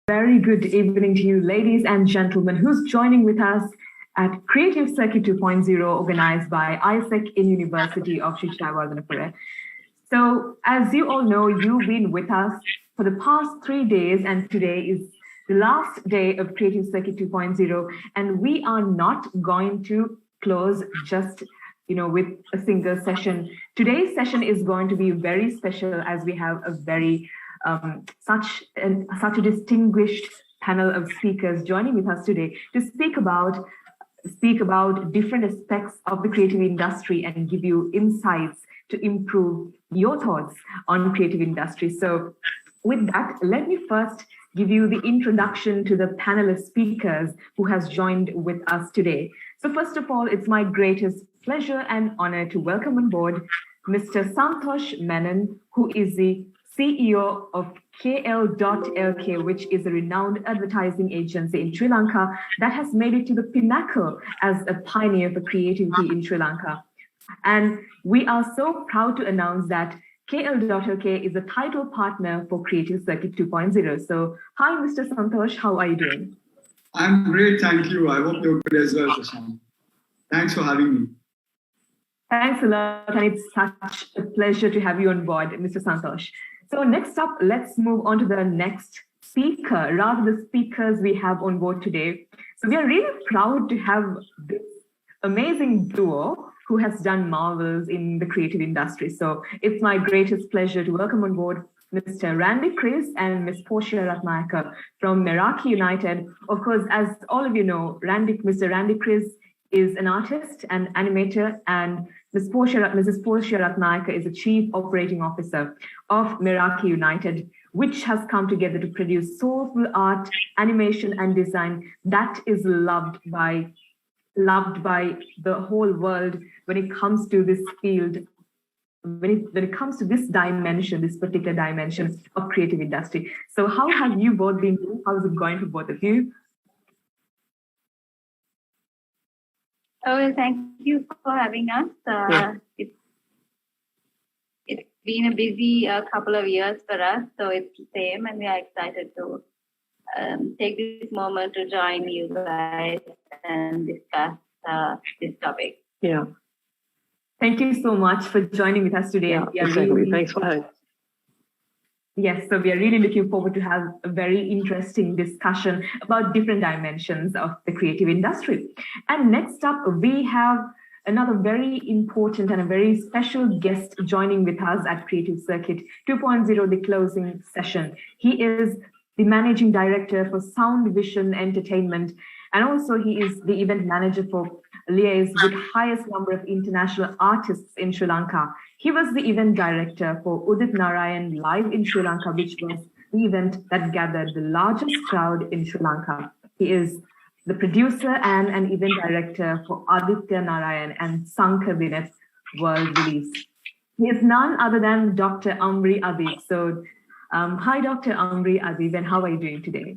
Very good evening to you, ladies and gentlemen, who's joining with us at Creative Circuit 2.0, organized by ISEC in University of Chichtawadanapuram. So, as you all know, you've been with us for the past 3 days, and today is the last day of Creative Circuit 2.0, and we are not going to close just with a single session. Today's session is going to be very special as we have a very such a distinguished panel of speakers joining with us today to speak about different aspects of the creative industry and give you insights to improve your thoughts on creative industry. So with that, let me first give you the introduction to the panel of speakers who has joined with us today. So first of all, it's my greatest pleasure and honor to welcome on board Mr. Santosh Menon, who is the CEO of KL.LK, which is a renowned advertising agency in Sri Lanka that has made it to the pinnacle as a pioneer for creativity in Sri Lanka. And we are so proud to announce that KL.LK is a title partner for Creative Circuit 2.0. So, hi, Mr. Santosh, how are you doing? I'm great, thank you. I hope you're good as well, Theshani. Thanks for having me. Thanks a lot, and it's such a pleasure to have you on board, Mr. Santosh. So next up, let's move on to the next speaker, rather the speakers we have on board today. So we are really proud to have this amazing duo who has done marvels in the creative industry. So it's my greatest pleasure to welcome on board Mr. Chriz and Ms. Portia Ratnayake from Meraki United. Of course, as all of you know, Mr. Chriz is an artist and animator, and Mrs. Portia Ratnayake is the Chief Operating Officer of Meraki United, which has come together to produce soulful art, animation, and design that is loved by the whole world when it comes to this field, when it comes to this particular dimension of creative industry. So how have you both been doing? How is it going for both of you? Oh, thank you for having us. It's been a busy couple of years for us, so it's the same, and we are excited to take this moment to join you guys and discuss this topic. Yeah. Thank you so much for joining with us today. Yeah, exactly. Thanks for having. Yes, so we are really looking forward to have a very interesting discussion about different dimensions of the creative industry. And next up, we have another very important and a very special guest joining with us at Creative Circuit 2.0, the closing session. He is the Managing Director for Sound Vision Entertainment, and also he is the event manager for Liaise with highest number of international artists in Sri Lanka. He was the event director for Udit Narayan Live in Sri Lanka, which was the event that gathered the largest crowd in Sri Lanka. He is the producer and an event director for Aditya Narayan and Sankar Vineth World Release. He is none other than Dr. Amri Adheeb. So, hi, Dr. Amri Adheeb, and how are you doing today?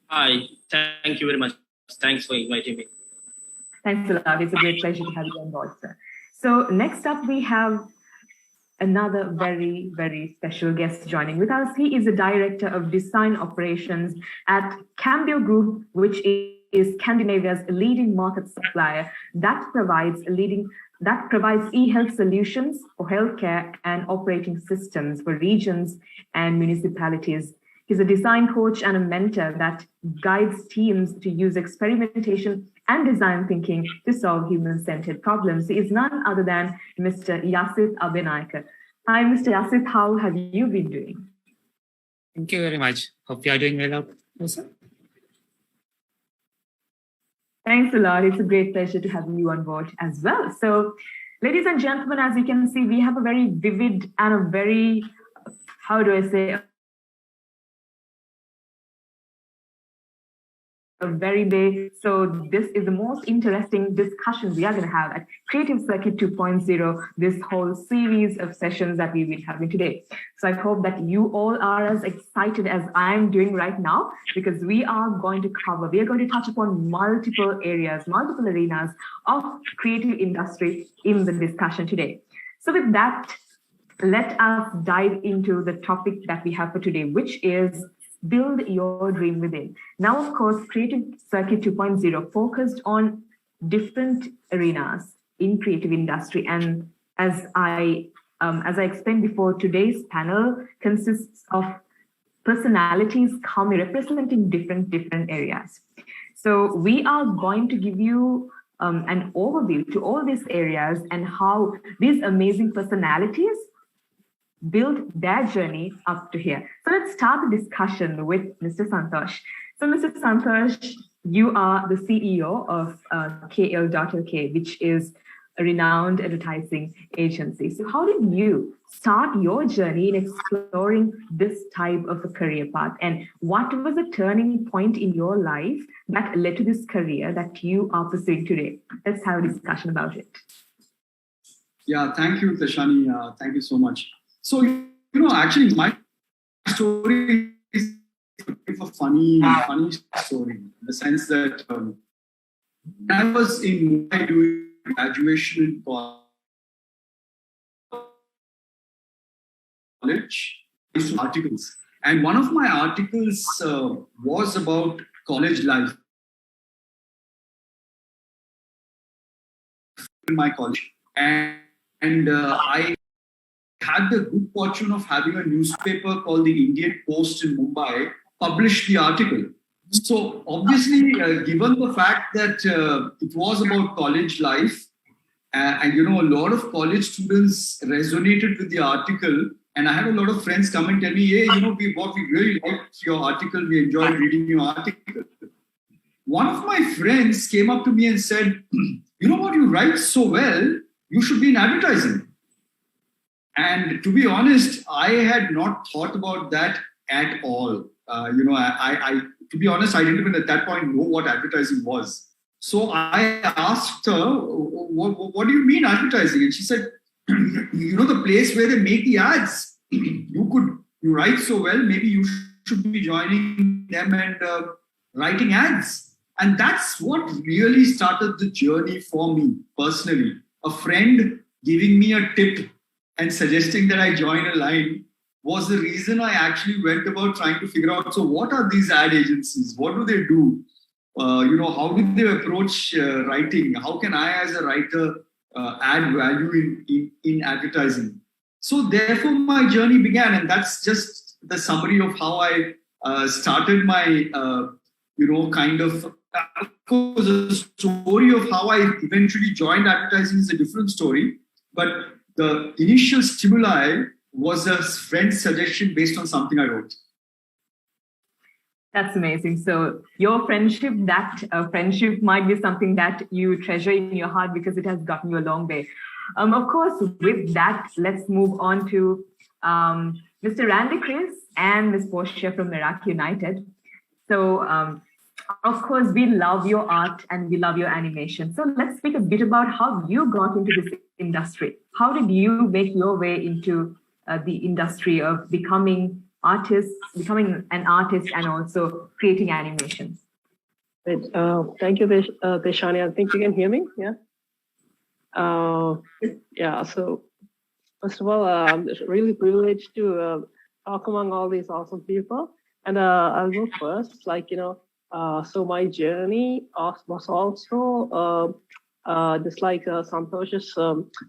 Hi, thank you very much. Thanks for inviting me. Thanks a lot. It's a great pleasure to have you on board, sir. So next up, we have another very, very special guest joining with us. He is the Director of Design Operations at Cambio Group, which is Scandinavia's leading market supplier that provides e-health solutions for healthcare and operating systems for regions and municipalities. He's a design coach and a mentor that guides teams to use experimentation and design thinking to solve human-centered problems. He is none other than Mr. Yasith Abeynayake. Hi, Mr. Yasith, how have you been doing? Thank you very much. Hope you are doing well also. Thanks a lot. It's a great pleasure to have you on board as well. So, ladies and gentlemen, as you can see, we have a very vivid and a very, very big. So this is the most interesting discussion we are going to have at Creative Circuit 2.0, this whole series of sessions that we will be having today. So I hope that you all are as excited as I am doing right now, because we are going to touch upon multiple areas, multiple arenas of creative industry in the discussion today. So with that, let us dive into the topic that we have for today, which is build your dream within. Now, of course, Creative Circuit 2.0 focused on different arenas in creative industry. And as I explained before, today's panel consists of personalities representing different areas. So we are going to give you an overview to all these areas and how these amazing personalities built their journey up to here. So let's start the discussion with Mr. Santosh. So Mr. Santosh, you are the CEO of KL.LK, which is a renowned advertising agency. So how did you start your journey in exploring this type of a career path? And what was a turning point in your life that led to this career that you are pursuing today? Let's have a discussion about it. Yeah, thank you, Theshani. Thank you so much. So, actually, my story is a funny story in the sense that I was in Mumbai doing graduation in college, I used to articles. And one of my articles was about college life in my college. And I had the good fortune of having a newspaper called the Indian Post in Mumbai publish the article. So obviously, given the fact that it was about college life, and a lot of college students resonated with the article, and I had a lot of friends come and tell me, hey, we really liked your article, we enjoyed reading your article. One of my friends came up to me and said, you know what, you write so well, you should be in advertising. And to be honest, I had not thought about that at all. To be honest, I didn't even at that point know what advertising was. So I asked her, what do you mean advertising? And she said, the place where they make the ads. You write so well, maybe you should be joining them and writing ads. And that's what really started the journey for me personally. A friend giving me a tip and suggesting that I join a line was the reason I actually went about trying to figure out, so what are these ad agencies? What do they do? How do they approach writing? How can I as a writer add value in advertising? So therefore my journey began, and that's just the summary of how I started my, of course, the story of how I eventually joined advertising is a different story, but the initial stimuli was a friend's suggestion based on something I wrote. That's amazing. So your friendship, friendship might be something that you treasure in your heart because it has gotten you a long way. Of course, with that, let's move on to Mr. Randy Chriz and Ms. Portia from Iraq United. So, of course, we love your art and we love your animation. So let's speak a bit about how you got into this industry. How did you make your way into the industry of becoming an artist and also creating animations? Thank you, Theshani. I think you can hear me. Yeah. So first of all, I'm really privileged to talk among all these awesome people. And I'll go first. So my journey was also just like Santosh's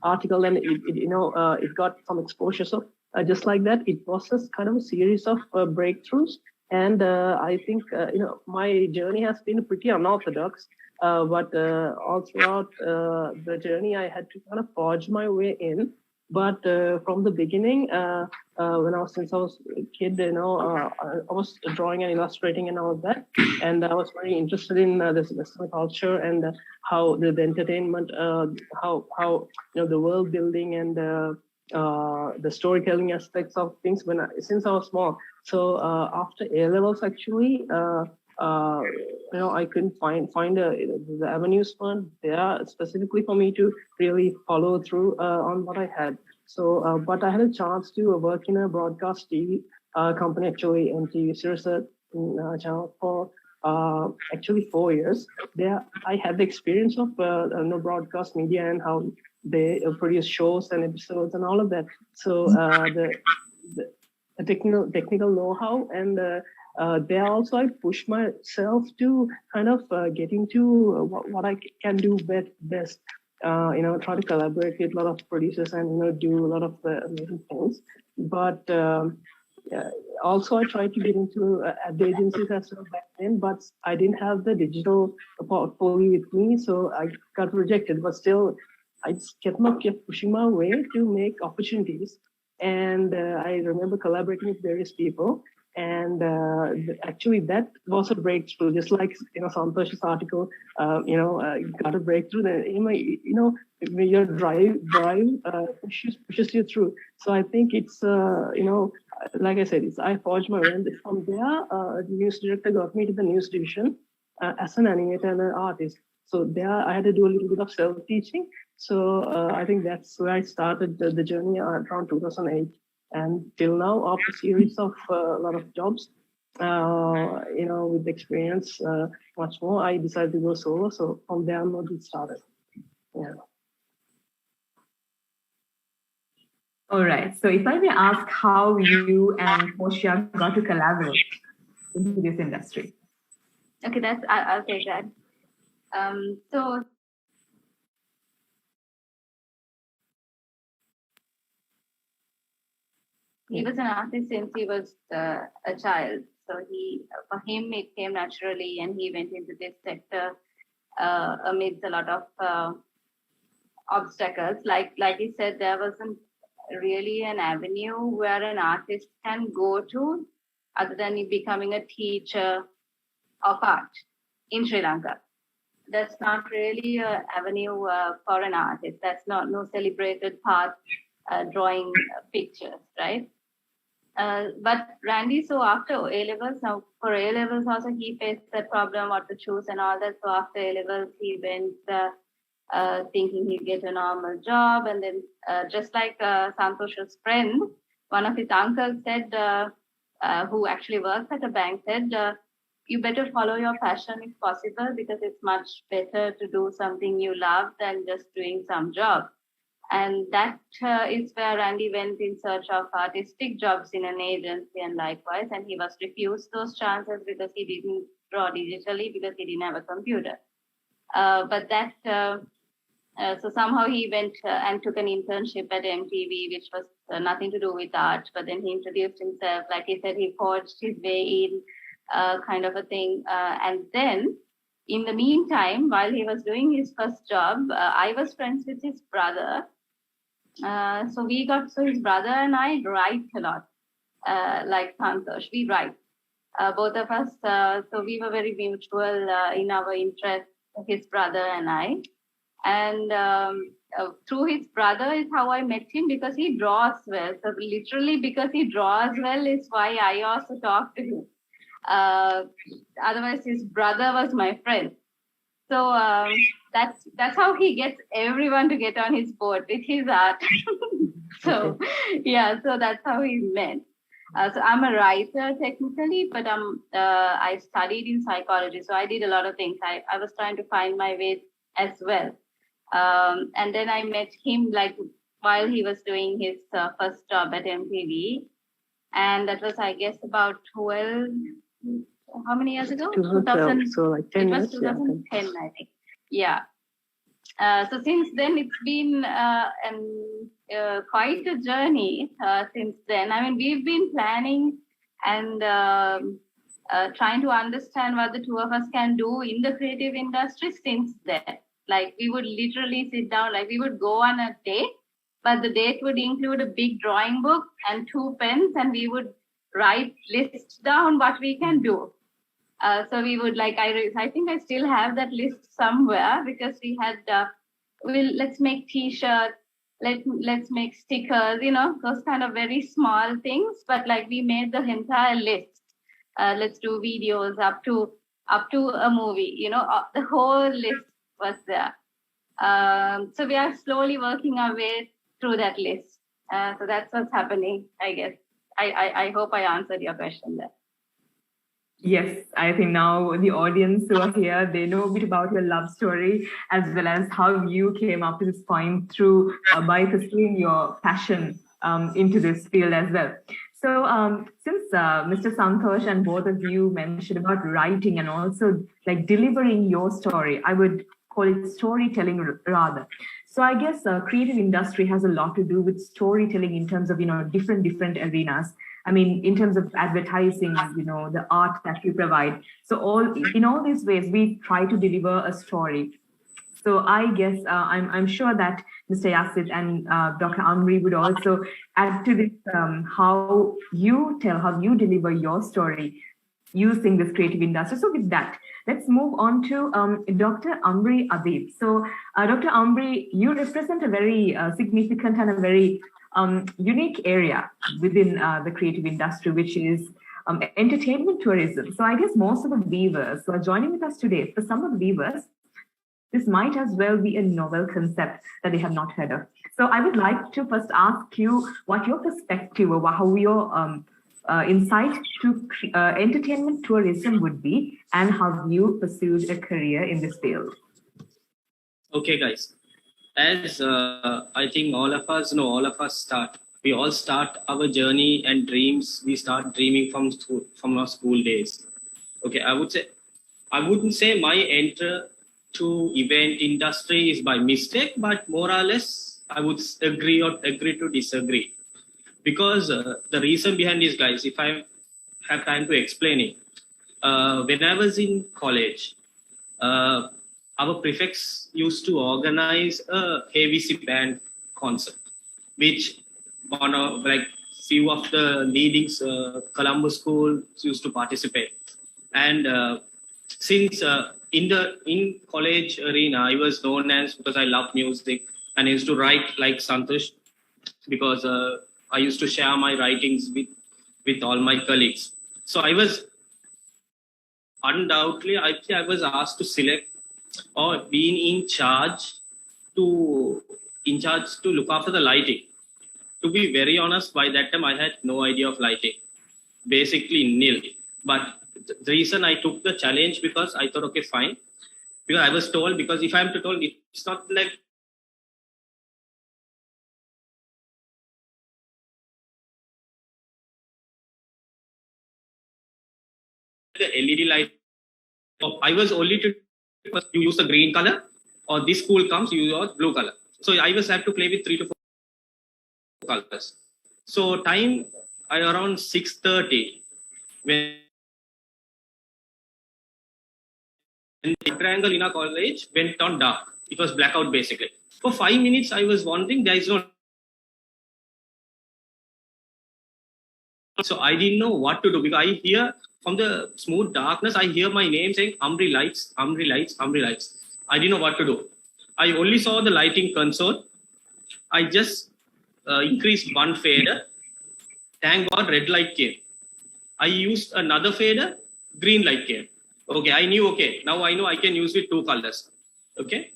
article, and it got some exposure. So just like that, it was just kind of a series of breakthroughs. And I think my journey has been pretty unorthodox. But all throughout the journey, I had to kind of forge my way in. But from the beginning, since I was a kid, I was drawing and illustrating and all of that, and I was very interested in this Western culture and how the entertainment, how the world building and the storytelling aspects of things since I was small. So after A levels, actually. I couldn't find the avenues for there specifically for me to really follow through on what I had. So, but I had a chance to work in a broadcast TV company, actually, MTV Research channel for actually 4 years. There, I had the experience of broadcast media and how they produce shows and episodes and all of that. So the technical know-how and there also I pushed myself to kind of get into what I can do best. Try to collaborate with a lot of producers and do a lot of amazing things. But also I tried to get into ad agencies as well back then, but I didn't have the digital portfolio with me, so I got rejected. But still, I just kept pushing my way to make opportunities. And I remember collaborating with various people. And actually, that was a breakthrough. Just like Santosh's article, got a breakthrough. That when your drive pushes you through. So I think it's like I said, I forged my way. And from there, the news director got me to the news division as an animator and an artist. So there, I had to do a little bit of self-teaching. So I think that's where I started the journey around 2008. And till now, after a series of a lot of jobs, with experience, much more, I decided to go solo. So from there on, it started. Yeah. All right. So if I may ask how you and Portia got to collaborate into this industry. Okay, I'll take that. So he was an artist since he was a child. So for him, it came naturally, and he went into this sector amidst a lot of obstacles. Like he said, there wasn't really an avenue where an artist can go to other than becoming a teacher of art in Sri Lanka. That's not really an avenue for an artist. That's no celebrated path drawing pictures, right? But Randy, so after A-levels, now for A-levels also he faced that problem, what to choose and all that. So after A-levels, he went thinking he'd get a normal job. And then just like Santosh's friend, one of his uncles said, who actually works at a bank, said, you better follow your passion if possible, because it's much better to do something you love than just doing some job. And that is where Randy went in search of artistic jobs in an agency and likewise. And he was refused those chances because he didn't draw digitally, because he didn't have a computer. So somehow he went and took an internship at MTV, which was nothing to do with art. But then he introduced himself. Like he said, he forged his way in, kind of a thing. And then in the meantime, while he was doing his first job, I was friends with his brother. So his brother and I write a lot, like Santosh, we write, both of us. So we were very mutual in our interest, his brother and I. And through his brother is how I met him, because he draws well. So literally because he draws well is why I also talk to him. Otherwise, his brother was my friend. So that's how he gets everyone to get on his boat with his art. So that's how we met. So I'm a writer technically, but I studied in psychology. So I did a lot of things. I was trying to find my way as well. And then I met him like while he was doing his first job at MTV. And that was, I guess, about 12, how many years ago? 2012, so like 10 years. It was 2010, I think. Yeah. So since then, it's been quite a journey since then. I mean, we've been planning and trying to understand what the two of us can do in the creative industry since then. Like, we would literally sit down, like we would go on a date, but the date would include a big drawing book and 2 pens, and we would list down what we can do. So we would I think I still have that list somewhere, because we had, let's make t-shirts, let's make stickers, those kind of very small things. But like we made the entire list. Let's do videos up to a movie, the whole list was there. So we are slowly working our way through that list. So that's what's happening, I guess. I hope I answered your question there. Yes, I think now the audience who are here, they know a bit about your love story, as well as how you came up to this point through by pursuing your passion into this field as well. So since Mr. Santosh and both of you mentioned about writing and also like delivering your story, I would call it storytelling rather. So I guess creative industry has a lot to do with storytelling in terms of, different arenas. I mean, in terms of advertising, the art that we provide. So in all these ways, we try to deliver a story. So I guess I'm sure that Mr. Yasith and Dr. Amri would also add to this how you deliver your story using this creative industry. So with that, let's move on to Dr. Amri Adheeb. So Dr. Amri, you represent a very significant and a very unique area within the creative industry, which is entertainment tourism. So I guess most of the viewers who are joining with us today, for some of the viewers, this might as well be a novel concept that they have not heard of. So I would like to first ask you what your perspective or how your insight to entertainment tourism would be and how you pursued a career in this field. Okay, guys. As I think all of us know, we all start our journey and dreams. We start dreaming from our school days. Okay, I wouldn't say my enter to event industry is by mistake, but more or less I would agree to disagree. Because the reason behind this, guys, if I have time to explain it, when I was in college, our prefects used to organize a AVC band concert, which one of few of the leading Columbus schools used to participate. And since in college arena, I was known as, because I love music and I used to write like Santosh, because I used to share my writings with all my colleagues. So I was undoubtedly, I was asked to select or being in charge to look after the lighting. To be very honest, by that time I had no idea of lighting, basically nil. But the reason I took the challenge, because I thought, okay, fine. Because I was told, because if I'm told, it's not like the LED light. I was only to you use the green color, or this school comes, you use blue color. So I was had to play with 3 to 4 colors. So time around 6:30 when the triangle in our college went on dark. It was blackout basically. For 5 minutes, I was wondering, there is no. So I didn't know what to do, because I hear from the smooth darkness, I hear my name saying Amri lights, Amri lights, Amri lights. I didn't know what to do. I only saw the lighting console. I just increased one fader. Thank God, red light came. I used another fader, green light came. Okay, I knew, okay, now I know I can use with 2 colors. Okay,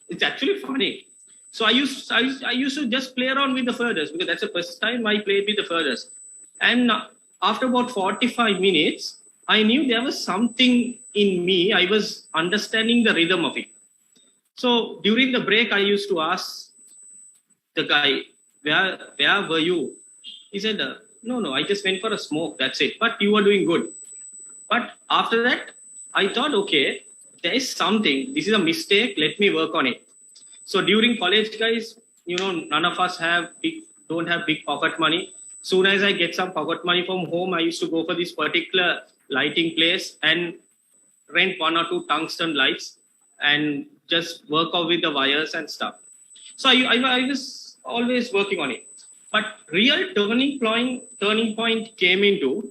it's actually funny. So I used to just play around with the faders, because that's the first time I played with the faders. And after about 45 minutes, I knew there was something in me. I was understanding the rhythm of it. So during the break, I used to ask the guy, where were you? He said, no, I just went for a smoke, that's it. But you were doing good. But after that, I thought, okay, there is something. This is a mistake. Let me work on it. So during college, guys, none of us don't have big pocket money. Soon as I get some pocket money from home, I used to go for this particular lighting place and rent 1 or 2 tungsten lights and just work out with the wires and stuff. So I was always working on it. But real turning point came into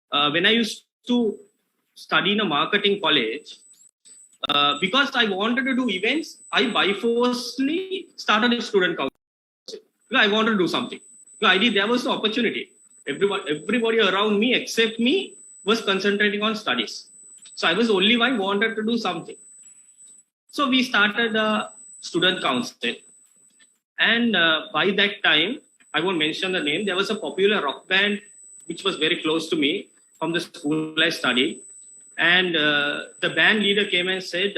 when I used to study in a marketing college. Because I wanted to do events, I by forcefully started a student council. I wanted to do something. There was the opportunity. Everybody around me except me was concentrating on studies. So I was the only one who wanted to do something. So we started a student council. And by that time, I won't mention the name, there was a popular rock band which was very close to me from the school I studied. And the band leader came and said,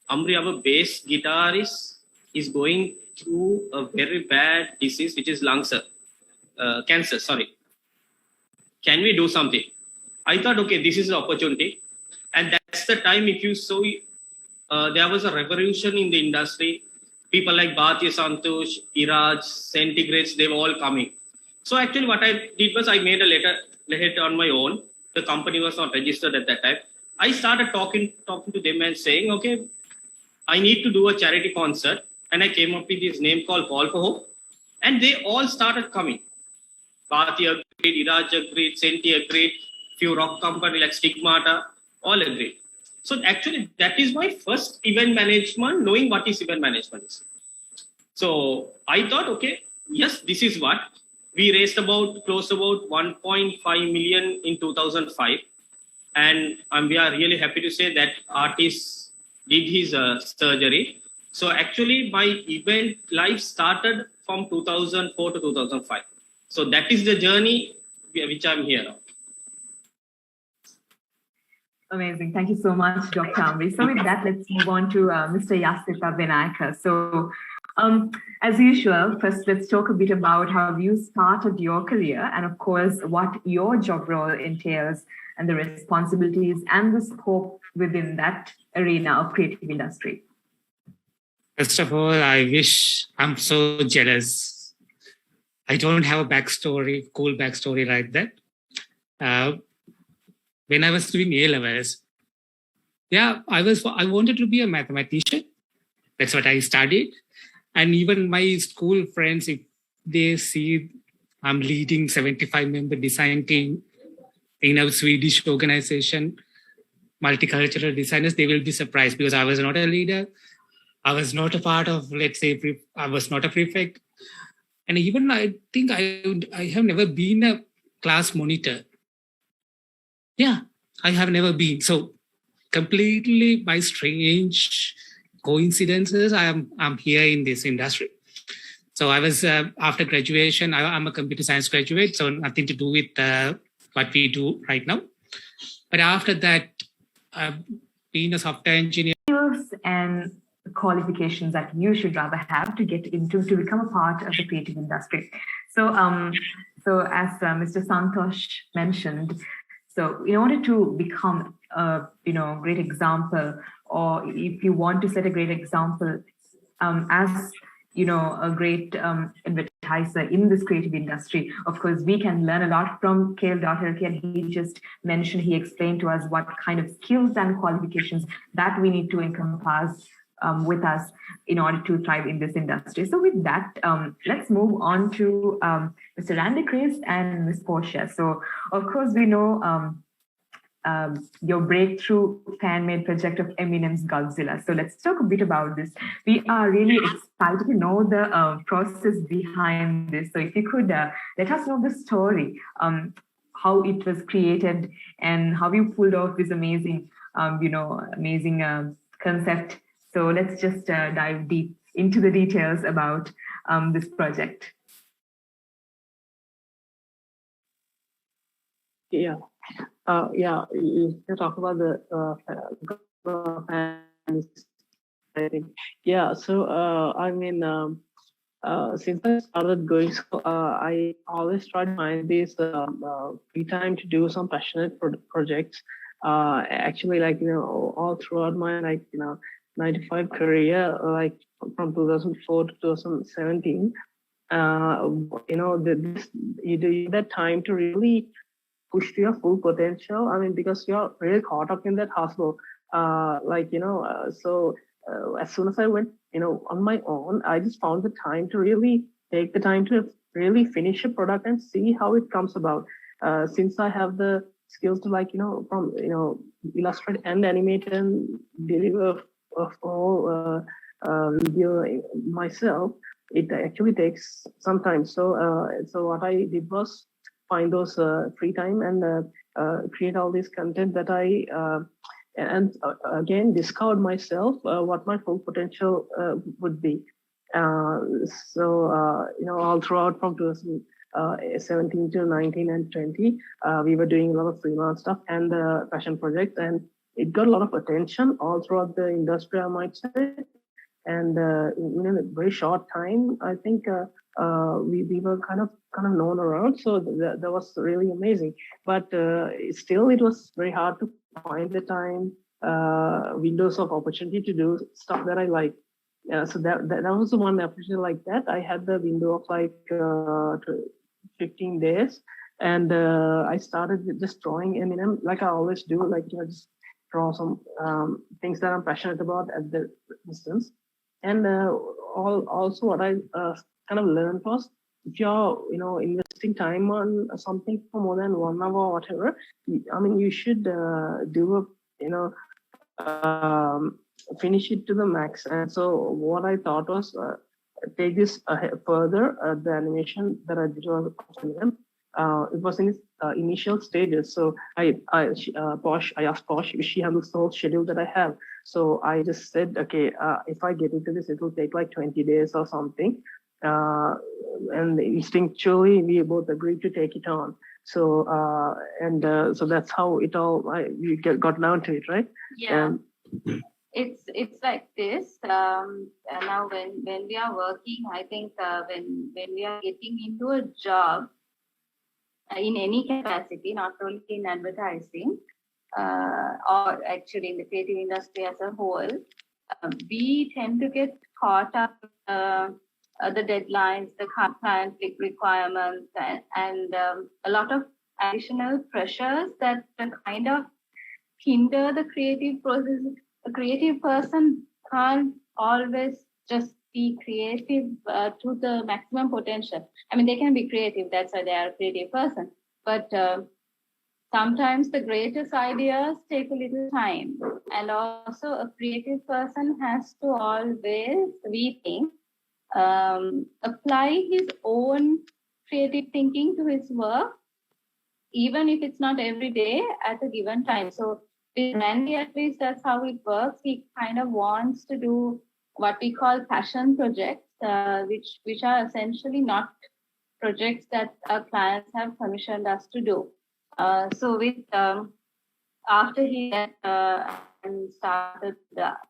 Amri, our bass guitarist is going through a very bad disease, which is cancer, sorry. can we do something? I thought, okay, this is the opportunity. And that's the time, if you saw, there was a revolution in the industry. People like Bhartiya Santosh, Iraj, Centigrades, they were all coming. So actually what I did was I made a letter on my own. The company was not registered at that time. I started talking to them and saying, okay, I need to do a charity concert. And I came up with this name called Call for Hope. And they all started coming. Bhartiya agreed, Iraj agreed, Senti agreed, few rock companies like Stigmata, all agreed. So actually, that is my first event management, knowing what is event management is. So I thought, okay, yes, this is what. We raised close to about 1.5 million in 2005. And we are really happy to say that artist did his surgery. So actually, my event life started from 2004 to 2005. So that is the journey which I'm here now. Amazing. Thank you so much, Dr. Amri. So with that, let's move on to Mr. Yasith Abeynayake. So as usual, first let's talk a bit about how you started your career and of course, what your job role entails and the responsibilities and the scope within that arena of creative industry. First of all, I'm so jealous. I don't have a cool backstory like that. When I was doing A-levels, I wanted to be a mathematician. That's what I studied. And even my school friends, if they see I'm leading 75-member design team in a Swedish organization, multicultural designers, they will be surprised because I was not a leader. I was not a part of, let's say, I was not a prefect. And even I think I have never been a class monitor. Yeah, I have never been. So completely by strange coincidences, I'm here in this industry. So I was, after graduation, I'm a computer science graduate, so nothing to do with what we do right now. But after that, being a software engineer. And qualifications that you should rather have to become a part of the creative industry. So, as Mr. Santosh mentioned, so in order to become a great example, or if you want to set a great example as a great advertiser in this creative industry, of course, we can learn a lot from Kale.lk, and he explained to us what kind of skills and qualifications that we need to encompass with us in order to thrive in this industry. So with that, let's move on to Mr. Randy Chriz and Ms. Portia. So of course, we know your breakthrough fan-made project of Eminem's Godzilla. So let's talk a bit about this. We are really excited to know the process behind this. So if you could let us know the story, how it was created and how you pulled off this amazing, concept. So let's just dive deep into the details about this project. You talk about the fans. I think. Yeah. So since I started going school, I always try to find this free time to do some passionate projects. Actually, all throughout my 9 to 5 career, from 2004 to 2017, you do that time to really push to your full potential. I mean, because you're really caught up in that hustle. So as soon as I went, on my own, I just found the time to really take the time to really finish a product and see how it comes about. Since I have the skills to illustrate and animate and deliver of all video myself, it actually takes some time. So what I did was find those free time and create all this content that I again discovered myself what my full potential would be. All throughout from 2017 to 19 and 20, we were doing a lot of freelance stuff and passion projects, and it got a lot of attention all throughout the industry, I might say. And in a very short time, I think we were kind of known around, so that was really amazing. But still, it was very hard to find the time, windows of opportunity to do stuff that I like. So that was the one opportunity like that. I had the window of like 15 days, and I started with just drawing Eminem, like I always do, like just draw some things that I'm passionate about at the distance. And also what I kind of learned was, if you're investing time on something for more than 1 hour or whatever, you should do finish it to the max. And so what I thought was take this further. The animation that I did was it was in its initial stages. So I asked Posh if she handles the whole schedule that I have. So I just said, okay, if I get into this, it will take like 20 days or something. And instinctually, we both agreed to take it on. So so that's how it all we got down to it, right? Yeah. It's like this. Now when we are working, I think when we are getting into a job in any capacity, not only in advertising or actually in the creative industry as a whole, we tend to get caught up the deadlines, the client requirements, and a lot of additional pressures that kind of hinder the creative process. A creative person can't always just be creative to the maximum potential. I mean, they can be creative, that's why they are a creative person. But sometimes the greatest ideas take a little time. And also a creative person has to always, we think, apply his own creative thinking to his work, even if it's not every day at a given time. So with Randy, at least that's how it works. He kind of wants to do what we call passion projects, which are essentially not projects that our clients have commissioned us to do. So with after he started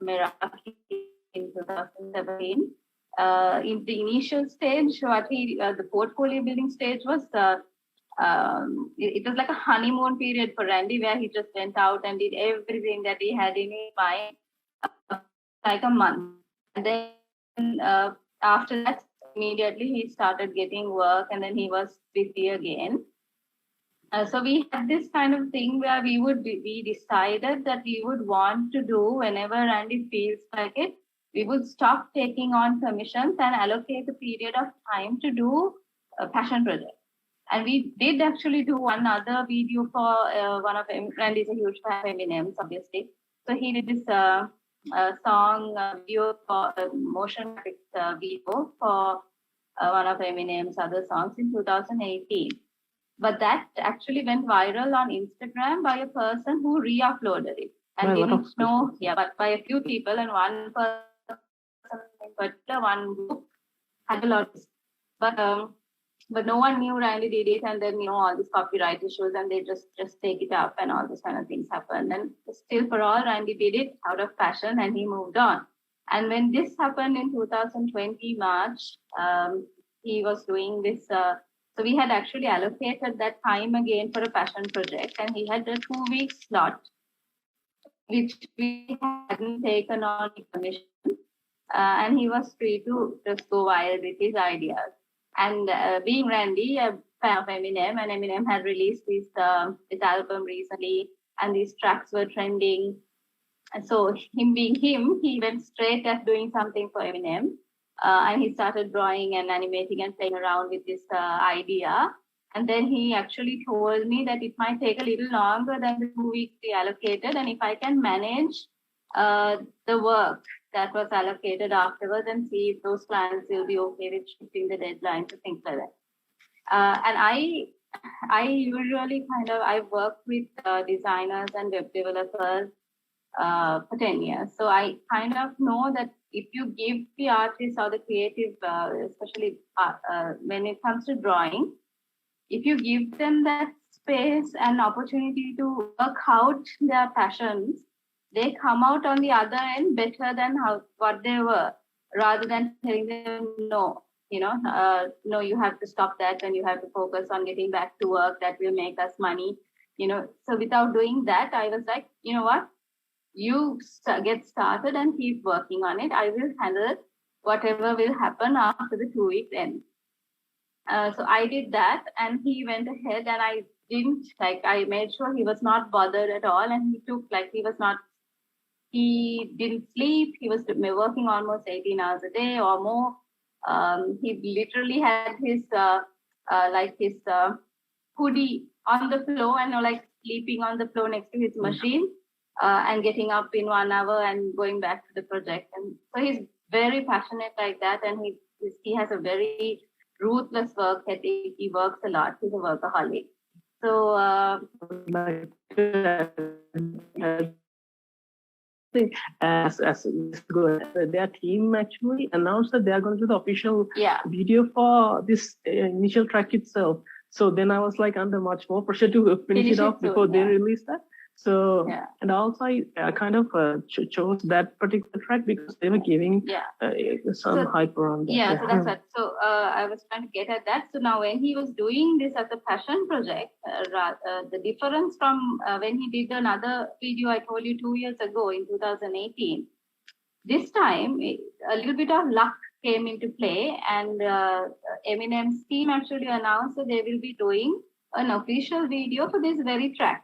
Meraki in 2017, in the initial stage, what the portfolio building stage was. It was like a honeymoon period for Randy, where he just went out and did everything that he had in his mind, like a month. And then after that, immediately he started getting work, and then he was busy again. So we had this kind of thing where we decided that we would want to do, whenever Randy feels like it, we would stop taking on commissions and allocate a period of time to do a passion project. And we did actually do one other video for one of Randy's a huge fan of Eminem's, obviously. So he did this song video for motion graphics video for one of Eminem's other songs in 2018. But that actually went viral on Instagram by a person who re-uploaded it and didn't know, but by a few people, and one person in particular, one group had a lot of, but no one knew Randy did it, and then all these copyright issues, and they just take it up, and all these kind of things happened. And still, for all, Randy did it out of passion, and he moved on. And when this happened in 2020 March, he was doing this. So we had actually allocated that time again for a passion project, and he had a 2-week slot, which we hadn't taken on commission, and he was free to just go wild with his ideas. And being Randy, a fan of Eminem, and Eminem had released his album recently, and these tracks were trending. And so him being him, he went straight at doing something for Eminem. And he started drawing and animating and playing around with this idea. And then he actually told me that it might take a little longer than the 2 weeks we allocated. And if I can manage the work that was allocated afterwards and see if those clients will be okay with shifting the deadline to things like that. And I usually I work with designers and web developers for 10 years. So I kind of know that if you give the artist or the creative, especially when it comes to drawing, if you give them that space and opportunity to work out their passions, they come out on the other end better than what they were, rather than telling them no. no, you have to stop that and you have to focus on getting back to work. That will make us money, So without doing that, I was like, you know what? You get started and keep working on it. I will handle it. Whatever will happen after the 2 weeks end. So I did that, and he went ahead, and I made sure he was not bothered at all, and he didn't sleep. He was working almost 18 hours a day or more. He literally had his hoodie on the floor and sleeping on the floor next to his machine, and getting up in 1 hour and going back to the project. And so he's very passionate like that, and he has a very ruthless work ethic. He works a lot. He's a workaholic. So as their team actually announced that they are going to do the official video for this initial track itself. So then I was under much more pressure to finish it off before they release that. So, and also I kind of chose that particular track because they were giving some hype around that. Yeah, so that's what. So I was trying to get at that. So now when he was doing this as a passion project, the difference from when he did another video I told you 2 years ago in 2018, this time a little bit of luck came into play, and Eminem's team actually announced that they will be doing an official video for this very track.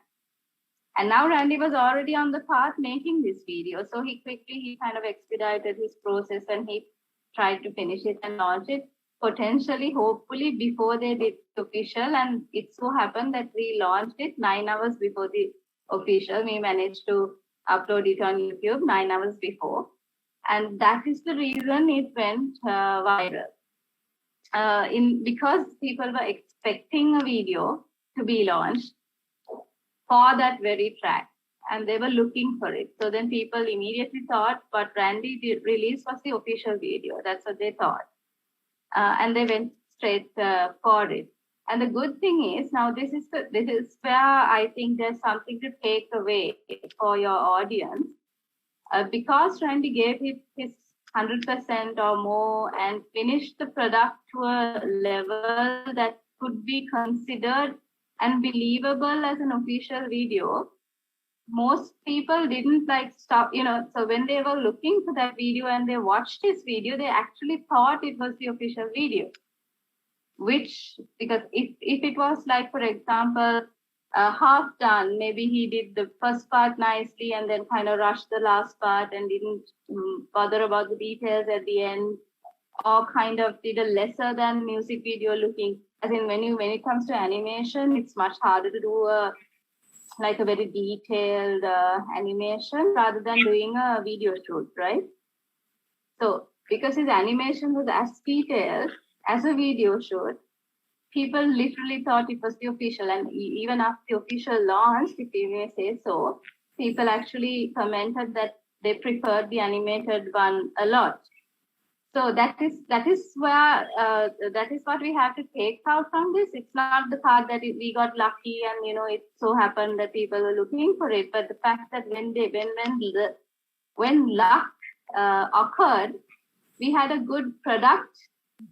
And now Randy was already on the path making this video. So he kind of expedited his process, and he tried to finish it and launch it potentially, hopefully before they did the official. And it so happened that we launched it 9 hours before the official. We managed to upload it on YouTube 9 hours before. And that is the reason it went viral. Because people were expecting a video to be launched for that very track, and they were looking for it. So then people immediately thought what Randy did release was the official video. That's what they thought. And they went straight for it. And the good thing is now this is where I think there's something to take away for your audience. Because Randy gave it his 100% or more and finished the product to a level that could be considered and believable as an official video, most people didn't stop, so when they were looking for that video and they watched this video, they actually thought it was the official video. Because if it was for example, half done, maybe he did the first part nicely and then kind of rushed the last part and didn't bother about the details at the end, or kind of did a lesser than music video looking. As in when it comes to animation, it's much harder to do a very detailed animation rather than doing a video shoot, right? So because his animation was as detailed as a video shoot, people literally thought it was the official. And even after the official launch, if you may say so, people actually commented that they preferred the animated one a lot. So that is where that is what we have to take out from this. It's not the fact that we got lucky and it so happened that people were looking for it, but the fact that when luck occurred, we had a good product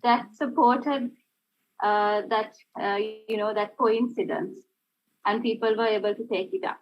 that supported that coincidence, and people were able to take it up.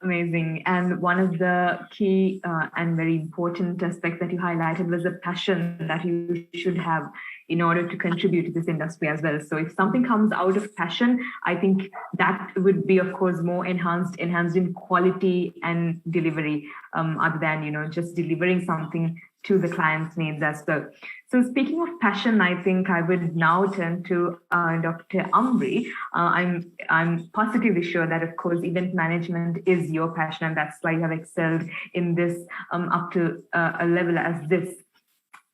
Amazing. And one of the key and very important aspects that you highlighted was the passion that you should have in order to contribute to this industry as well. So if something comes out of passion, I think that would be, of course, more enhanced in quality and delivery, other than, just delivering something to the client's needs as well. So speaking of passion, I think I would now turn to Dr. Amri. I'm positively sure that, of course, event management is your passion, and that's why you have excelled in this up to a level as this.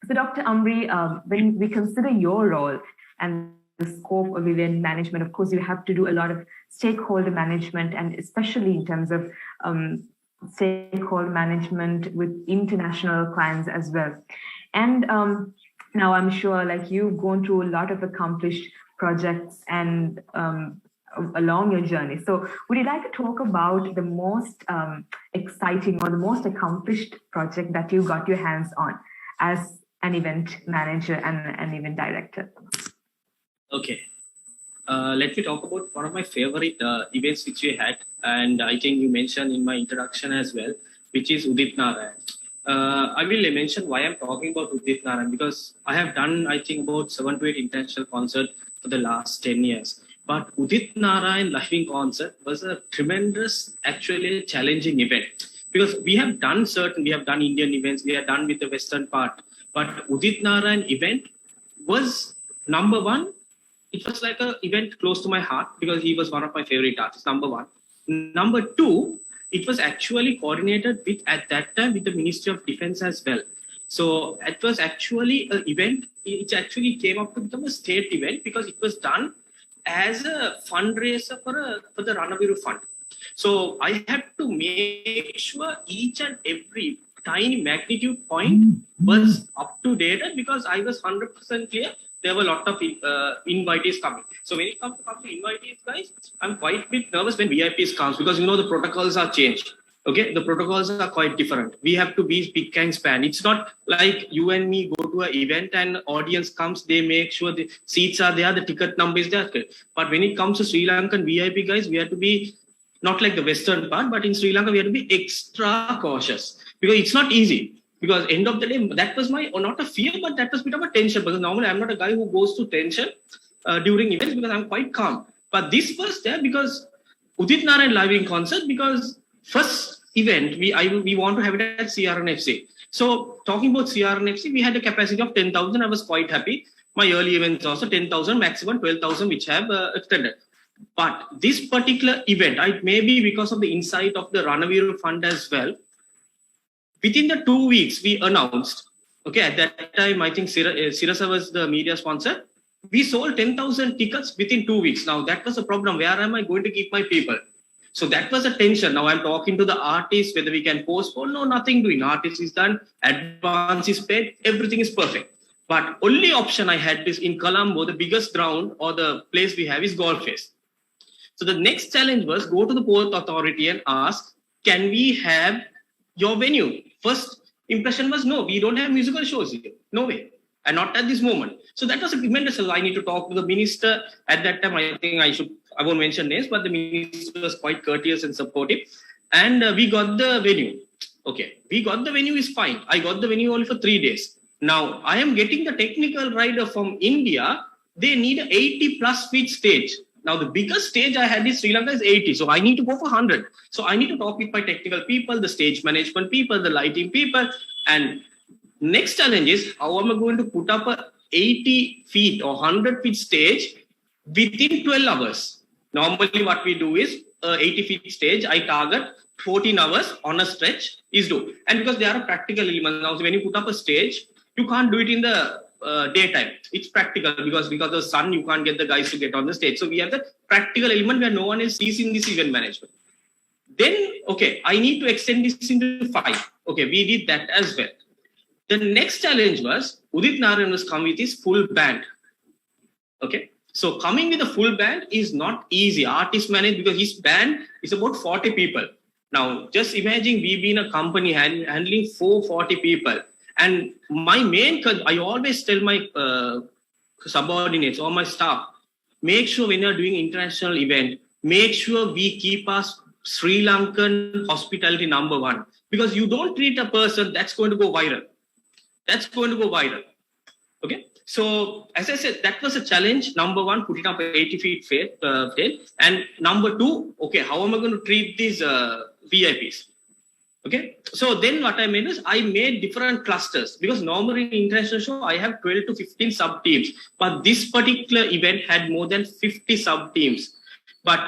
So Dr. Amri, when we consider your role and the scope of event management, of course, you have to do a lot of stakeholder management, and especially in terms of stakeholder management with international clients as well. And now I'm sure you've gone through a lot of accomplished projects and along your journey. So would you like to talk about the most exciting or the most accomplished project that you got your hands on as an event manager and an event director? Okay. Let me talk about one of my favorite events which we had, and I think you mentioned in my introduction as well, which is Udit Narayan. I will mention why I'm talking about Udit Narayan, because I have done, I think, about 7 to 8 international concerts for the last 10 years. But Udit Narayan live in concert was a tremendous, actually challenging event, because we have done Indian events, we have done with the Western part, but Udit Narayan event was number one. It was like an event close to my heart because he was one of my favorite artists, number one. Number two, it was actually coordinated with, at that time, with the Ministry of Defense as well. So it was actually an event. It actually came up to become a state event because it was done as a fundraiser for the Ranaviru Fund. So I had to make sure each and every tiny magnitude point was up to date, because I was 100% clear there were a lot of invitees coming. So when it comes to invitees, guys, I'm quite a bit nervous when VIPs comes, because the protocols are changed. Okay, the protocols are quite different. We have to be big and span. It's not like you and me go to an event and audience comes, they make sure the seats are there, the ticket number is there. But when it comes to Sri Lankan VIP, guys, we have to be not like the Western part, but in Sri Lanka, we have to be extra cautious, because it's not easy. Because end of the day, that was my, not a fear, but that was a bit of a tension, because normally I'm not a guy who goes to tension during events, because I'm quite calm. But this was there because Udit Narayan live in concert, because first event, we want to have it at CRNFC. So talking about CRNFC, we had a capacity of 10,000. I was quite happy. My early events also 10,000, maximum 12,000, which have extended. But this particular event, maybe because of the insight of the Ranaviru Fund as well, within the 2 weeks, we announced, okay, at that time, I think Sirasa was the media sponsor. We sold 10,000 tickets within 2 weeks. Now, that was a problem. Where am I going to keep my people? So that was a tension. Now I'm talking to the artist, whether we can postpone. No, nothing doing. Artist is done, advance is paid, everything is perfect. But only option I had is in Colombo, the biggest ground or the place we have is Golf Face. So the next challenge was go to the Port Authority and ask, can we have your venue? First impression was no, we don't have musical shows here. No way. And not at this moment. So that was a tremendous. I need to talk to the minister. At that time, I think I won't mention names, but the minister was quite courteous and supportive. And we got the venue. Okay, we got the venue is fine. I got the venue only for 3 days. Now, I am getting the technical rider from India. They need an 80 plus feet stage. Now, the biggest stage I had in Sri Lanka is 80. So I need to go for 100. So I need to talk with my technical people, the stage management people, the lighting people. And next challenge is how am I going to put up a 80 feet or 100 feet stage within 12 hours. Normally what we do is 80 feet stage, I target 14 hours on a stretch is do. And because there are practical elements. Now, so when you put up a stage, you can't do it in the daytime. It's practical because of the sun, you can't get the guys to get on the stage. So we have the practical element where no one else sees in this event management. Then, okay, I need to extend this into 5. Okay, we did that as well. The next challenge was Udit Narayan was come with his full band. Okay. So coming with a full band is not easy. Artist managed because his band is about 40 people. Now, just imagine we being a company handling 440 people. And my main, I always tell my subordinates or my staff, make sure when you're doing international event, make sure we keep us Sri Lankan hospitality number 1. Because you don't treat a person that's going to go viral. That's going to go viral. Okay. So, as I said, that was a challenge. Number 1, putting up 80 feet stage. And number 2, okay, how am I going to treat these VIPs? Okay. So then what I made is I made different clusters because normally in international show, I have 12 to 15 sub teams. But this particular event had more than 50 sub teams. But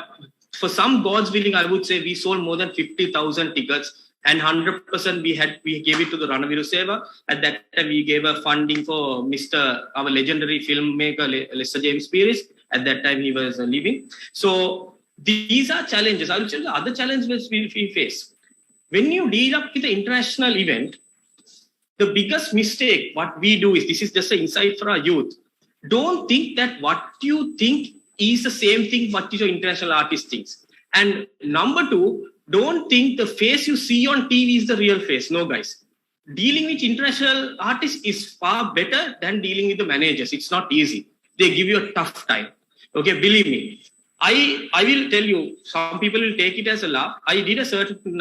for some God's willing, I would say we sold more than 50,000 tickets. And 100% we gave it to the Ranaviru Seva. At that time, we gave a funding for our legendary filmmaker, Lester James Pierce. At that time, he was leaving. So these are challenges. I will tell you the other challenges we face. When you deal up with the international event, the biggest mistake, what we do is, this is just an insight for our youth. Don't think that what you think is the same thing what your international artist thinks. And number 2, don't think the face you see on TV is the real face. No, guys. dealing with international artists is far better than dealing with the managers. It's not easy. They give you a tough time. Okay, believe me. I will tell you, some people will take it as a laugh. I did a certain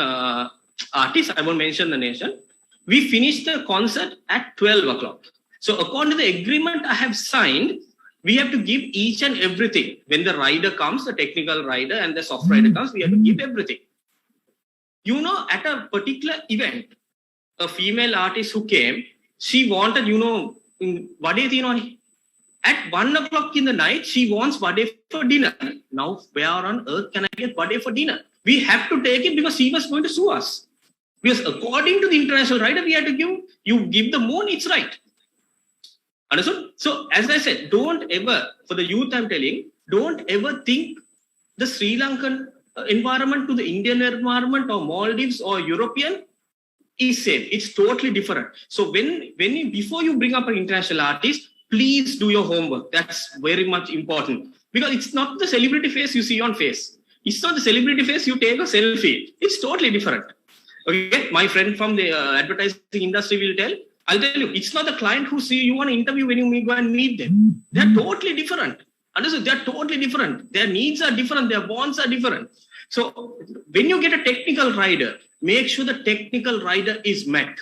artist, I won't mention the nation. We finished the concert at 12 o'clock. So according to the agreement I have signed, we have to give each and everything. When the rider comes, the technical rider and the soft rider comes, we have to give everything. You know, at a particular event, a female artist who came, she wanted, at 1 o'clock in the night, she wants vade for dinner. Now, where on earth can I get vade for dinner? We have to take it because she was going to sue us. Because according to the international rider, we had to give the moon its right. Understood? So, as I said, don't ever, for the youth I'm telling, don't ever think the Sri Lankan environment to the Indian environment or Maldives or European is same. It's totally different. So, before you bring up an international artist, please do your homework. That's very much important. Because it's not the celebrity face you see on face. It's not the celebrity face you take a selfie. It's totally different. Okay, my friend from the advertising industry I'll tell you, it's not the client who see you on an interview when you go and meet them. They're totally different. Understood? They're totally different. Their needs are different. Their wants are different. So when you get a technical rider, make sure the technical rider is met.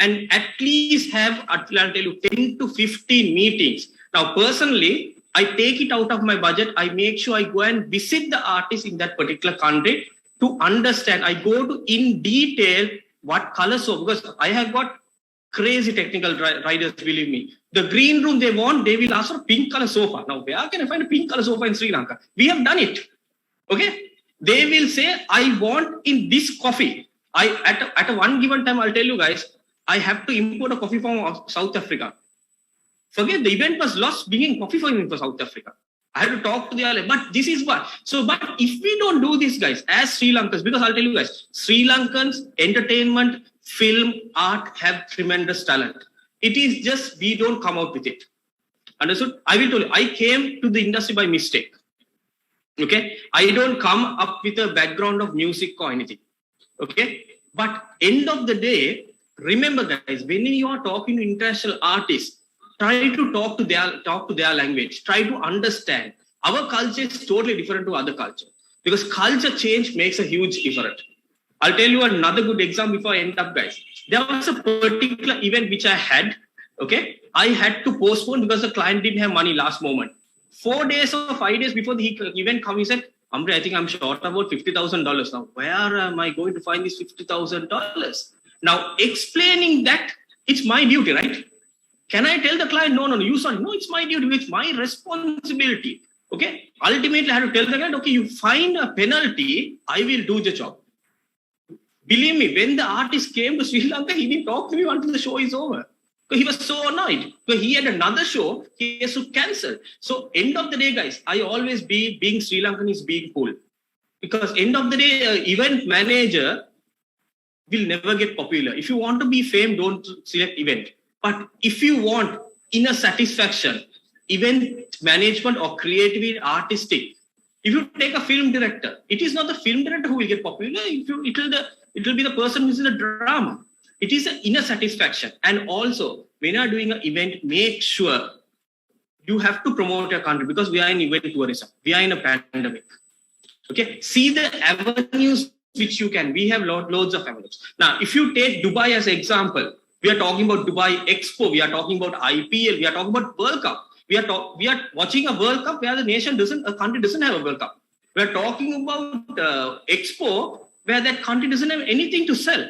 And at least have, I'll tell you, 10 to 15 meetings. Now, personally, I take it out of my budget. I make sure I go and visit the artist in that particular country to understand. I go to in detail what color soap, because I have got crazy technical riders, believe me. The green room they want, they will ask for a pink color sofa. Now, where can I find a pink color sofa in Sri Lanka? We have done it. Okay? They will say, I want in this coffee. At a one given time, I'll tell you guys, I have to import a coffee from South Africa. Forget the event was lost bringing coffee for South Africa. I had to talk to the other, but this is what. So, but if we don't do this, guys, as Sri Lankans, because I'll tell you guys, Sri Lankans, entertainment, film, art have tremendous talent. It is just we don't come out with it. Understood? I will tell you, I came to the industry by mistake. Okay? I don't come up with a background of music or anything. Okay? But end of the day, remember guys, when you are talking to international artists, try to talk to their language. Try to understand. Our culture is totally different to other culture. Because culture change makes a huge difference. I'll tell you another good example before I end up, guys. There was a particular event which I had. Okay, I had to postpone because the client didn't have money last moment. 4 days or 5 days before the event came, he said, Amri, I think I'm short about $50,000 now. Where am I going to find this $50,000? Now, explaining that, it's my duty, right? Can I tell the client, no, you sorry. No, it's my duty. It's my responsibility. Okay. Ultimately, I have to tell the client, okay, you find a penalty, I will do the job. Believe me, when the artist came to Sri Lanka, he didn't talk to me until the show is over. Because he was so annoyed. Because he had another show, he has to cancel. So, end of the day, guys, I always being Sri Lankan is being cool. Because end of the day, event manager will never get popular. If you want to be fame, don't select event. But if you want inner satisfaction, event management or creativity, artistic, if you take a film director, it is not the film director who will get popular. It will be the person who's in the drama. It is an inner satisfaction. And also, when you are doing an event, make sure you have to promote your country because we are in event tourism. We are in a pandemic. Okay, see the avenues which you can. We have loads of avenues. Now, if you take Dubai as an example, we are talking about Dubai Expo. We are talking about IPL. We are talking about World Cup. We are watching a World Cup where a country doesn't have a World Cup. We are talking about Expo where that country doesn't have anything to sell.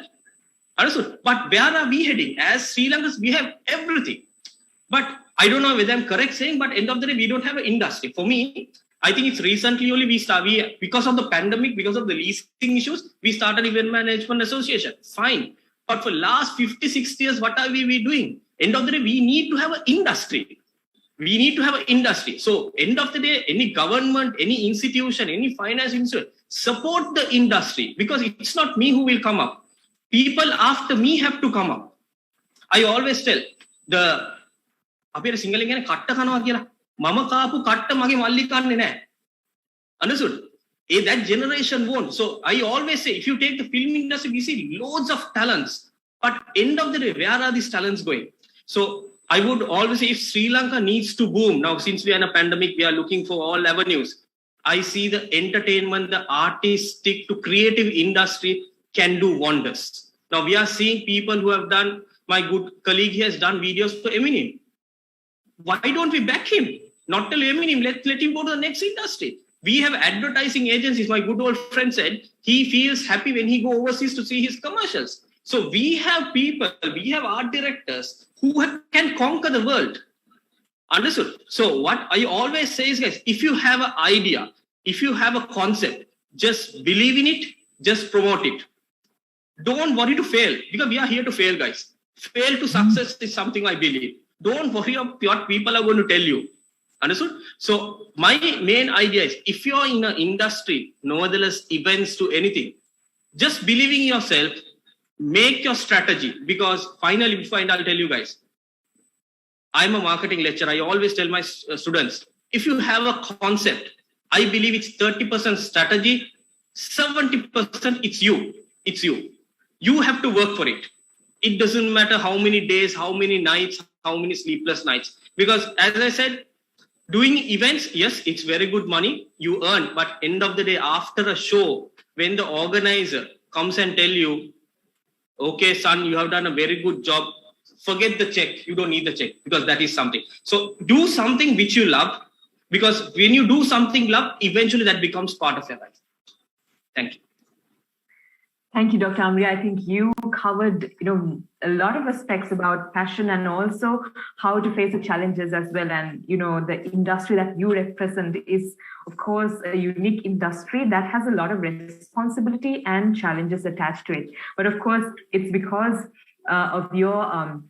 Understood? But where are we heading? As Sri Lankans, we have everything. But I don't know whether I'm correct saying, but end of the day, we don't have an industry. For me, I think it's recently only because of the pandemic, because of the leasing issues, we started Event Management Association. Fine. But for last 50, 60 years, what are we doing? End of the day, we need to have an industry. We need to have an industry. So end of the day, any government, any institution, any finance institution, support the industry because it's not me who will come up. People after me have to come up. I always tell understood? That generation won't. So I always say, if you take the film industry, we see loads of talents. But end of the day, where are these talents going? So I would always say if Sri Lanka needs to boom, now since we are in a pandemic, we are looking for all avenues. I see the entertainment, the artistic to creative industry can do wonders. Now we are seeing people who have done, my good colleague has done videos for Eminem. Why don't we back him? Not tell Eminem, let him go to the next industry. We have advertising agencies. My good old friend said he feels happy when he go overseas to see his commercials. So we have people, we have art directors who can conquer the world. Understood? So what I always say is, guys, if you have an idea, if you have a concept, just believe in it, just promote it. Don't worry to fail, because we are here to fail, guys. Fail to success is something I believe. Don't worry about what people are going to tell you. Understood? So my main idea is, if you're in an industry, nevertheless events to anything, just believe in yourself, make your strategy. Because finally, before I'll tell you guys, I'm a marketing lecturer. I always tell my students, if you have a concept, I believe it's 30% strategy, 70% it's you. It's you. You have to work for it. It doesn't matter how many days, how many nights, how many sleepless nights. Because as I said, doing events, yes, it's very good money you earn. But end of the day, after a show, when the organizer comes and tell you, okay, son, you have done a very good job. Forget the check. You don't need the check, because that is something. So do something which you love, because when you do something love, eventually that becomes part of your life. Thank you. Thank you, Dr. Amri. I think you covered, a lot of aspects about passion and also how to face the challenges as well. And, the industry that you represent is, of course, a unique industry that has a lot of responsibility and challenges attached to it. But of course, it's because of your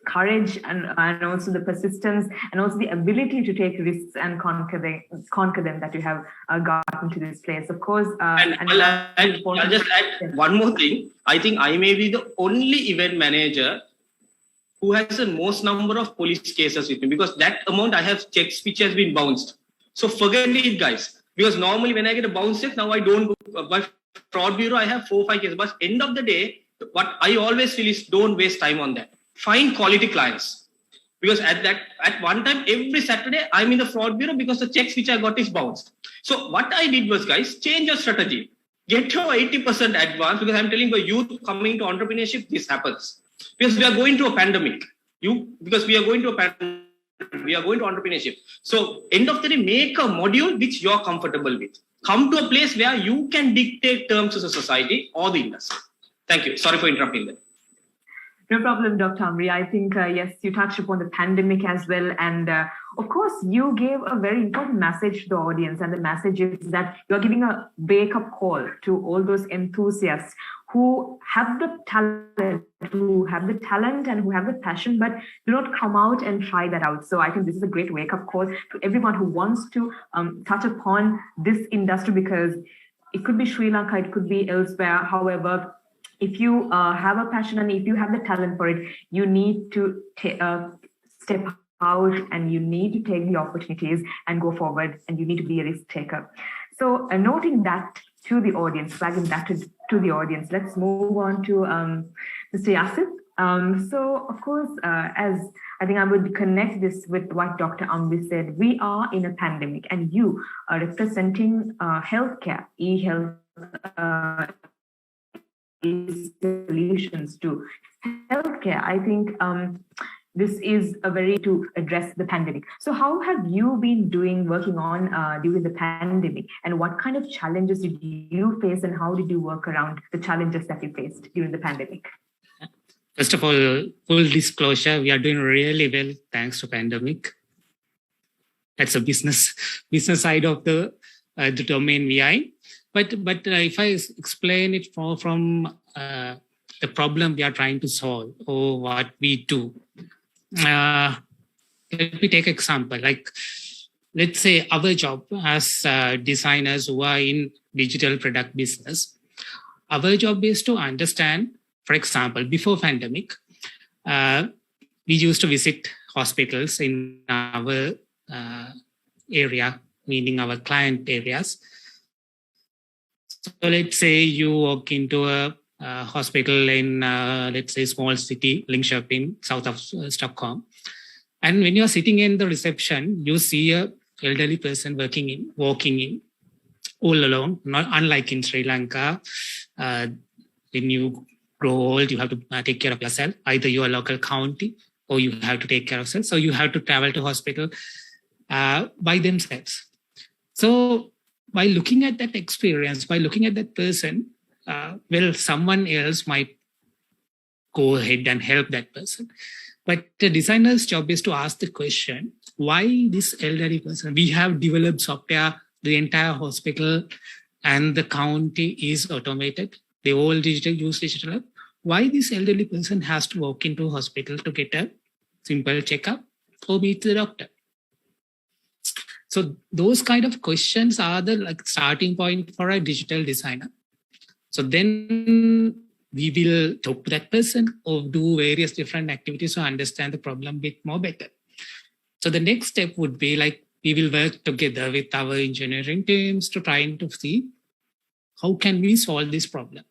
courage and also the persistence and also the ability to take risks and conquer them that you have gotten to this place. Of course, I'll just add one more thing. I think I may be the only event manager who has the most number of police cases with me, because that amount I have checks which has been bounced. So forget it, guys. Because normally when I get a bounce check, now I don't go. By fraud bureau, I have 4 or 5 cases. But end of the day, what I always feel is don't waste time on that. Find quality clients, because at one time every Saturday I'm in the fraud bureau because the checks which I got is bounced. So what I did was, guys, change your strategy. Get your 80% advance, because I'm telling the youth coming to entrepreneurship, this happens because we are going to a pandemic. Because we are going to entrepreneurship. So end of the day, make a module which you're comfortable with. Come to a place where you can dictate terms as a society or the industry. Thank you. Sorry for interrupting that. No problem, Dr. Amri. I think, yes, you touched upon the pandemic as well. And of course, you gave a very important message to the audience. And the message is that you're giving a wake-up call to all those enthusiasts who have the talent, and who have the passion, but do not come out and try that out. So I think this is a great wake-up call to everyone who wants to touch upon this industry, because it could be Sri Lanka, it could be elsewhere. However, if you have a passion and if you have the talent for it, you need to step out and you need to take the opportunities and go forward, and you need to be a risk taker. So noting that to the audience, flagging that to the audience, let's move on to Mr. Yasith. So of course, as I think I would connect this with what Dr. Amri said, we are in a pandemic and you are representing healthcare, e-health, solutions to healthcare. I think this is a very to address the pandemic. So how have you been working on during the pandemic, and what kind of challenges did you face, and how did you work around the challenges that you faced during the pandemic? First of all, full disclosure, we are doing really well thanks to pandemic. That's a business side of the domain we are in. But if I explain it from the problem we are trying to solve or what we do, let me take an example. Like, let's say our job as designers who are in digital product business, our job is to understand, for example, before pandemic, we used to visit hospitals in our area, meaning our client areas. So let's say you walk into a hospital in, let's say, small city, Linköping, south of Stockholm. And when you're sitting in the reception, you see a elderly person walking in, all alone, not unlike in Sri Lanka. When you grow old, you have to take care of yourself, either your local county or you have to take care of yourself. So you have to travel to hospital by themselves. So by looking at that experience, by looking at that person, someone else might go ahead and help that person. But the designer's job is to ask the question, why this elderly person? We have developed software, the entire hospital and the county is automated. They all use digital. Why this elderly person has to walk into a hospital to get a simple checkup or meet the doctor? So those kind of questions are the starting point for a digital designer. So then we will talk to that person or do various different activities to understand the problem a bit more better. So the next step would be we will work together with our engineering teams to try to see how can we solve this problem.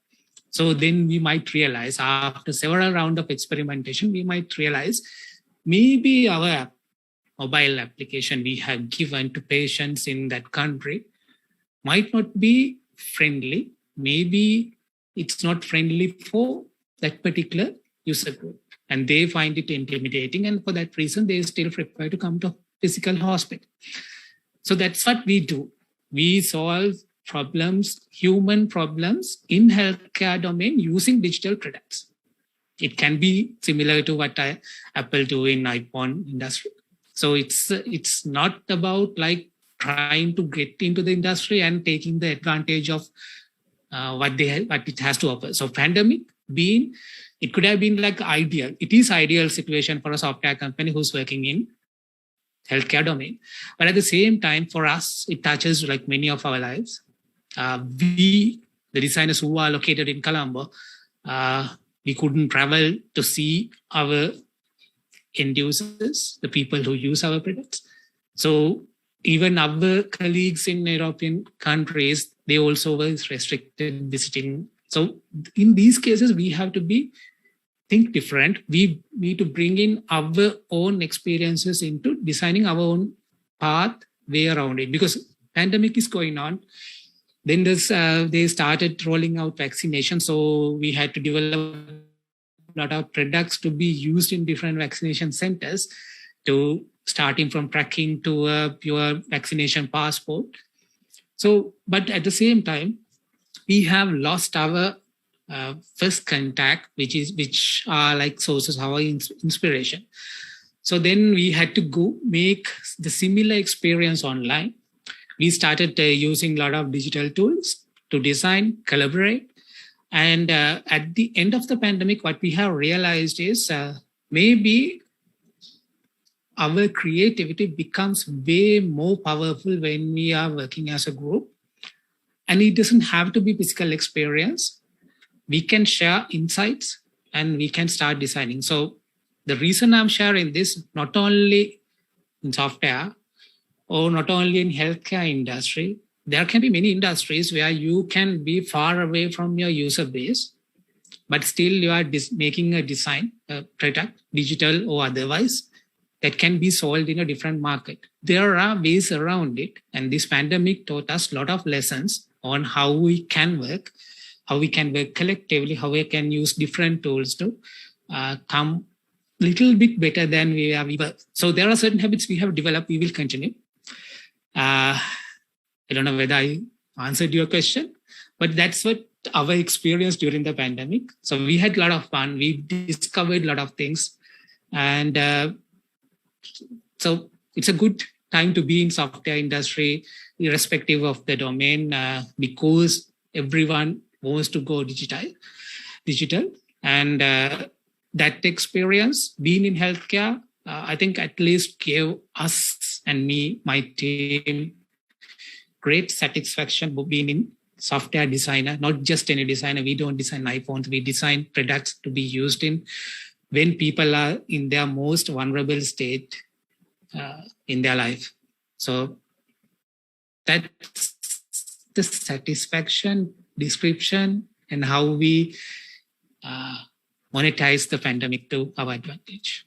So then we might realize after several rounds of experimentation, we might realize maybe our mobile application we have given to patients in that country might not be friendly. Maybe it's not friendly for that particular user group and they find it intimidating. And for that reason, they still prefer to come to physical hospital. So that's what we do. We solve problems, human problems in healthcare domain using digital products. It can be similar to what Apple do in iPhone industry. So it's not about trying to get into the industry and taking the advantage of what it has to offer. So pandemic it could have been ideal. It is ideal situation for a software company who's working in healthcare domain. But at the same time, for us, it touches many of our lives. The designers who are located in Colombo, we couldn't travel to see our end users, the people who use our products. So even our colleagues in European countries, they also were restricted visiting. So in these cases, we have to think different. We need to bring in our own experiences into designing our own way around it, because pandemic is going on. Then they started rolling out vaccination. So we had to develop a lot of products to be used in different vaccination centers, to starting from tracking to a pure vaccination passport. So, but at the same time, we have lost our first contact, which are sources of our inspiration. So then we had to go make the similar experience online. We started using a lot of digital tools to design, collaborate. And at the end of the pandemic, what we have realized is maybe our creativity becomes way more powerful when we are working as a group. And it doesn't have to be physical experience. We can share insights and we can start designing. So the reason I'm sharing this, not only in software or not only in healthcare industry, there can be many industries where you can be far away from your user base, but still you are making a design, a product, digital or otherwise, that can be sold in a different market. There are ways around it. And this pandemic taught us a lot of lessons on how we can work collectively, how we can use different tools to come a little bit better than we were. So there are certain habits we have developed, we will continue. I don't know whether I answered your question, but that's what our experience during the pandemic. So we had a lot of fun. We discovered a lot of things. And so it's a good time to be in software industry, irrespective of the domain, because everyone wants to go digital. And that experience, being in healthcare, I think at least gave us and me, my team, great satisfaction being in software designer, not just any designer. We don't design iPhones. We design products to be used in when people are in their most vulnerable state in their life. So that's the satisfaction description and how we monetize the pandemic to our advantage.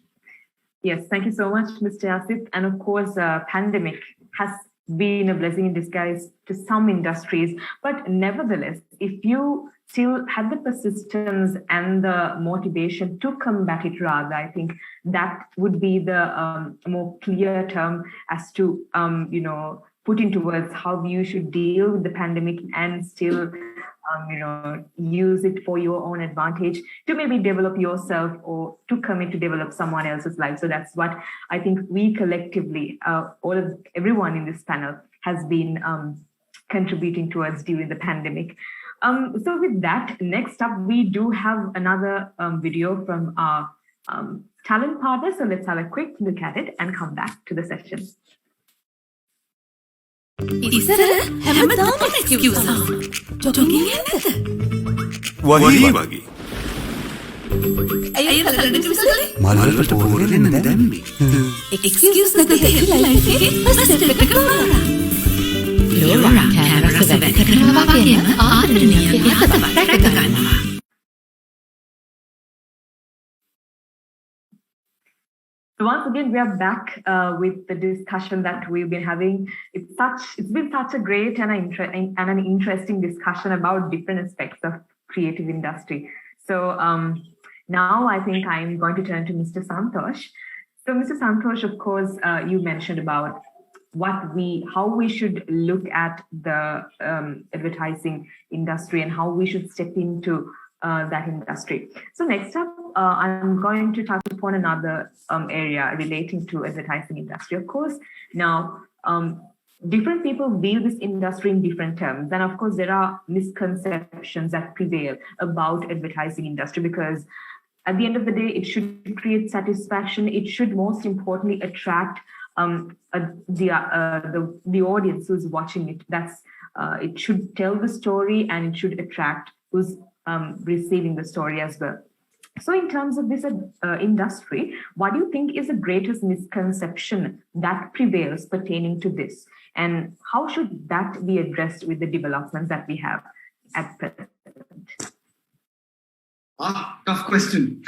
Yes, thank you so much, Mr. Yasith. And of course, pandemic has been a blessing in disguise to some industries. But nevertheless, if you still had the persistence and the motivation to combat it rather, I think that would be the more clear term as to, put into words how you should deal with the pandemic and still use it for your own advantage to maybe develop yourself or to commit to develop someone else's life. So that's what I think we collectively, everyone in this panel has been contributing towards during the pandemic. So with that, next up, we do have another video from our talent partner. So let's have a quick look at it and come back to the session. ඉස්සර හැමදාම excuse jogging යන්නද වගේ අය කලකට විසලේ මල්වලට පොර දෙන්න දැම්මේ excuse නැති life එකේ ෆස්ට් ස්ටෙප් එක කරා ලෝරා කැමරාව වැඩ කරනවා වගේම ආර්ටනියගේ හත වැඩ ගන්නවා. Once again, we are back with the discussion that we've been having. It's been such a great and an interesting discussion about different aspects of creative industry. So now I think I'm going to turn to Mr. Santosh. So Mr. Santosh, of course, you mentioned about how we should look at the advertising industry and how we should step into that industry. So next up, I'm going to touch upon another area relating to advertising industry. Of course, now different people view this industry in different terms. And of course, there are misconceptions that prevail about advertising industry because at the end of the day, it should create satisfaction. It should most importantly attract the audience who's watching it. It should tell the story and it should attract who's receiving the story as well. So in terms of this industry, what do you think is the greatest misconception that prevails pertaining to this? And how should that be addressed with the developments that we have at present? Tough question.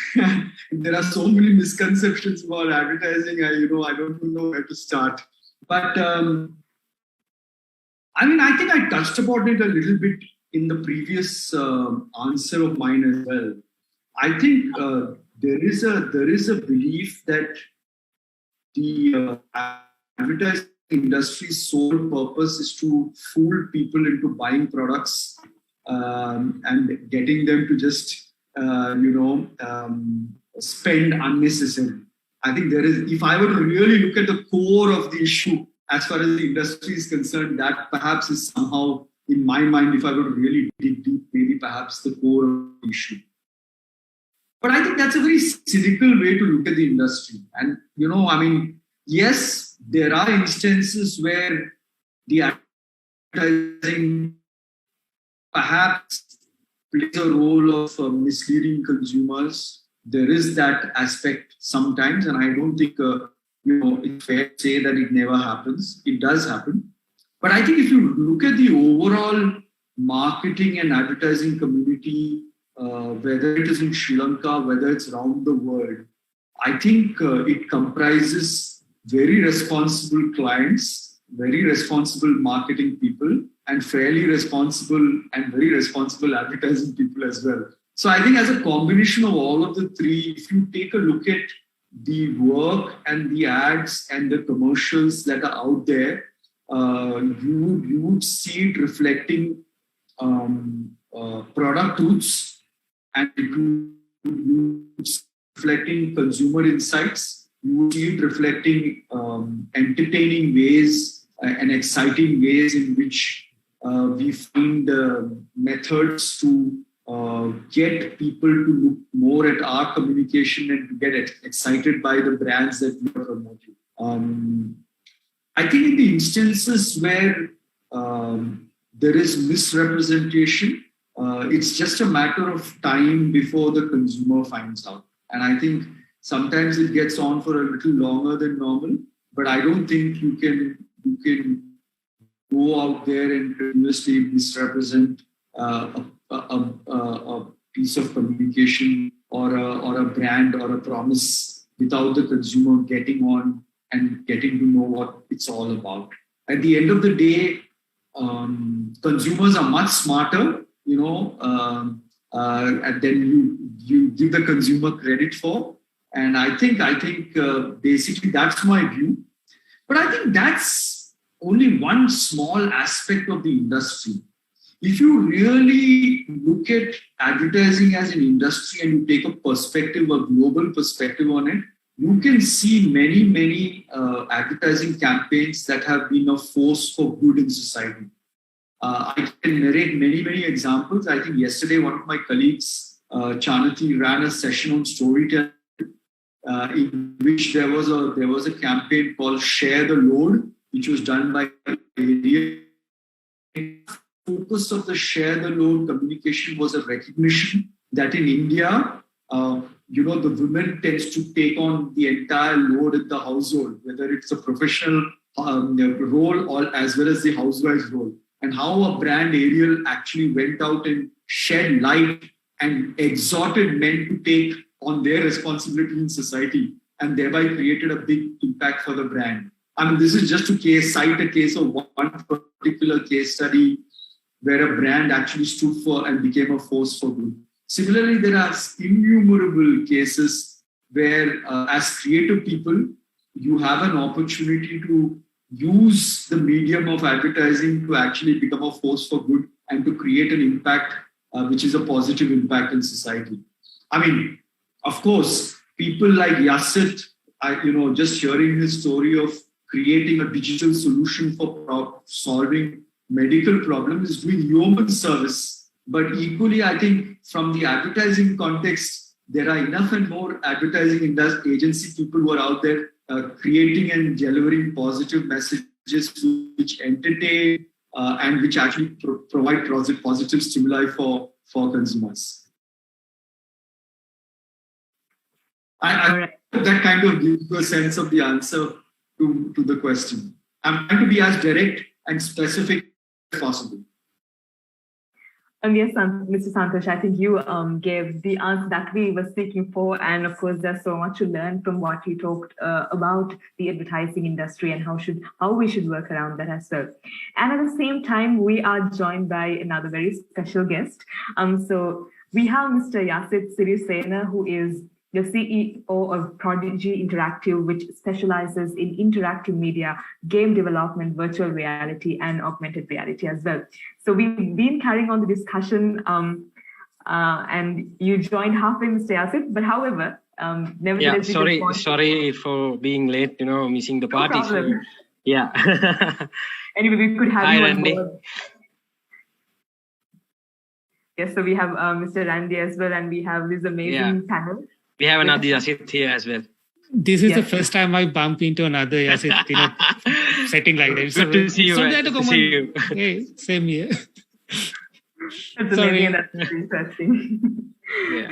There are so many misconceptions about advertising. I don't know where to start. But I think I touched upon it a little bit in the previous answer of mine as well. I think there is a belief that the advertising industry's sole purpose is to fool people into buying products and getting them to just spend unnecessarily. I think if I were to really look at the core of the issue as far as the industry is concerned, that perhaps is somehow, in my mind, if I were to really dig deep, maybe perhaps the core of the issue. But I think that's a very cynical way to look at the industry. And, yes, there are instances where the advertising perhaps plays a role of misleading consumers. There is that aspect sometimes, and I don't think it's fair to say that it never happens. It does happen. But I think if you look at the overall marketing and advertising community, whether it is in Sri Lanka, whether it's around the world, I think it comprises very responsible clients, very responsible marketing people, and fairly responsible and very responsible advertising people as well. So I think as a combination of all of the three, if you take a look at the work and the ads and the commercials that are out there, you would see it reflecting product truths, and you would see it reflecting consumer insights. You would see it reflecting entertaining ways and exciting ways in which we find methods to get people to look more at our communication and to get excited by the brands that we are promoting. I think in the instances where there is misrepresentation, it's just a matter of time before the consumer finds out. And I think sometimes it gets on for a little longer than normal, but I don't think you can go out there and continuously misrepresent a piece of communication or a brand or a promise without the consumer getting on and getting to know what it's all about. At the end of the day, consumers are much smarter, and then you give the consumer credit for. And I think basically that's my view. But I think that's only one small aspect of the industry. If you really look at advertising as an industry and you take a global perspective on it, you can see many advertising campaigns that have been a force for good in society. I can narrate many examples. I think yesterday one of my colleagues, Chanati, ran a session on storytelling in which there was a campaign called Share the Load, which was done by area. The focus of the Share the Load communication was a recognition that in India, the women tends to take on the entire load in the household, whether it's a professional role or as well as the housewife's role, and how a brand Ariel actually went out and shed light and exhorted men to take on their responsibility in society and thereby created a big impact for the brand. I mean, this is just to cite a case of one particular case study where a brand actually stood for and became a force for good. Similarly, there are innumerable cases where, as creative people, you have an opportunity to use the medium of advertising to actually become a force for good and to create an impact, which is a positive impact in society. I mean, of course, people like Yasith, just hearing his story of creating a digital solution for solving medical problems is doing yeoman service. But equally, I think from the advertising context, there are enough and more advertising agency people who are out there creating and delivering positive messages which entertain and which actually provide positive stimuli for consumers. I hope that kind of gives you a sense of the answer to the question. I'm trying to be as direct and specific as possible. Yes, Mr. Santosh, I think you gave the answer that we were seeking for. And of course, there's so much to learn from what you talked about the advertising industry and how we should work around that as well. And at the same time, we are joined by another very special guest. So we have Mr. Yasith Sirisena, who is the CEO of Prodigy Interactive, which specializes in interactive media, game development, virtual reality, and augmented reality as well. So we've been carrying on the discussion, and you joined halfway, Mr. Yasith. But however, nevertheless, sorry for being late. Missing the party. So, yeah. Anyway, we could have you on Randy. board. Yes, so we have Mr. Randy as well, and we have this amazing panel. We have another Yasith here as well. This is the first time I bump into another Yasith, setting like that. Good to see you. Good to see you. Hey, same here. That's amazing. That's interesting. Yeah.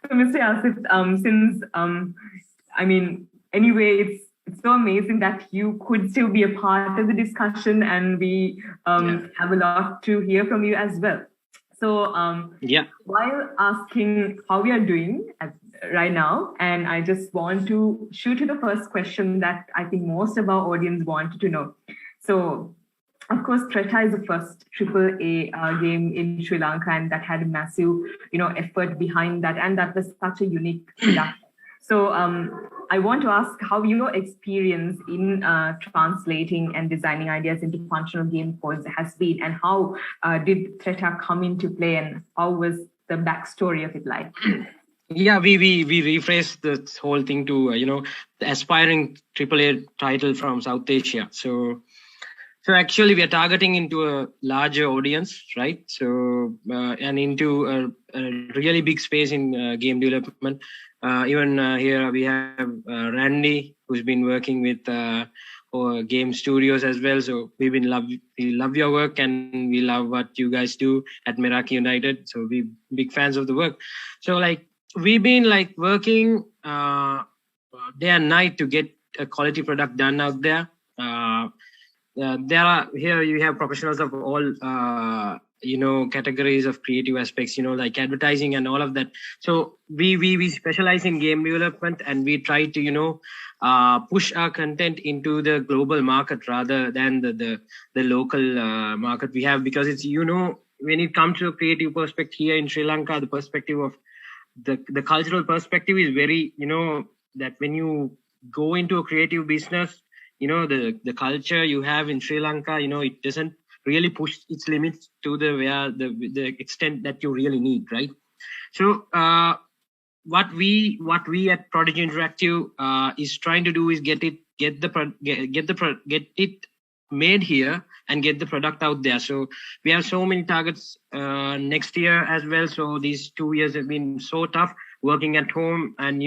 So, Mr. Yasith, anyway, it's so amazing that you could still be a part of the discussion, and we have a lot to hear from you as well. So, while asking how we are doing right now, and I just want to shoot to the first question that I think most of our audience wanted to know. So, of course, Treta is the first AAA game in Sri Lanka, and that had a massive, effort behind that, and that was such a unique product. So, I want to ask how your experience in translating and designing ideas into functional game codes has been, and how did Treta come into play, and how was the backstory of it like? Yeah, we rephrased this whole thing to the aspiring AAA title from South Asia. So actually we are targeting into a larger audience, right? So and into a really big space in game development. Even here we have Randy, who's been working with game studios as well. So we love your work, and we love what you guys do at Meraki United. So we big fans of the work. So we've been working day and night to get a quality product done out there. here you have professionals of all categories of creative aspects, like advertising and all of that. So we specialize in game development, and we try to push our content into the global market rather than the local market we have, because it's when it comes to a creative perspective here in Sri Lanka, the perspective of the cultural perspective is very that when you go into a creative business, the culture you have in Sri Lanka, it doesn't really push its limits to the extent that you really need, right? So what we at Prodigy Interactive is trying to do is get it made here and get the product out there. So we have so many targets next year as well. So these 2 years have been so tough working at home, and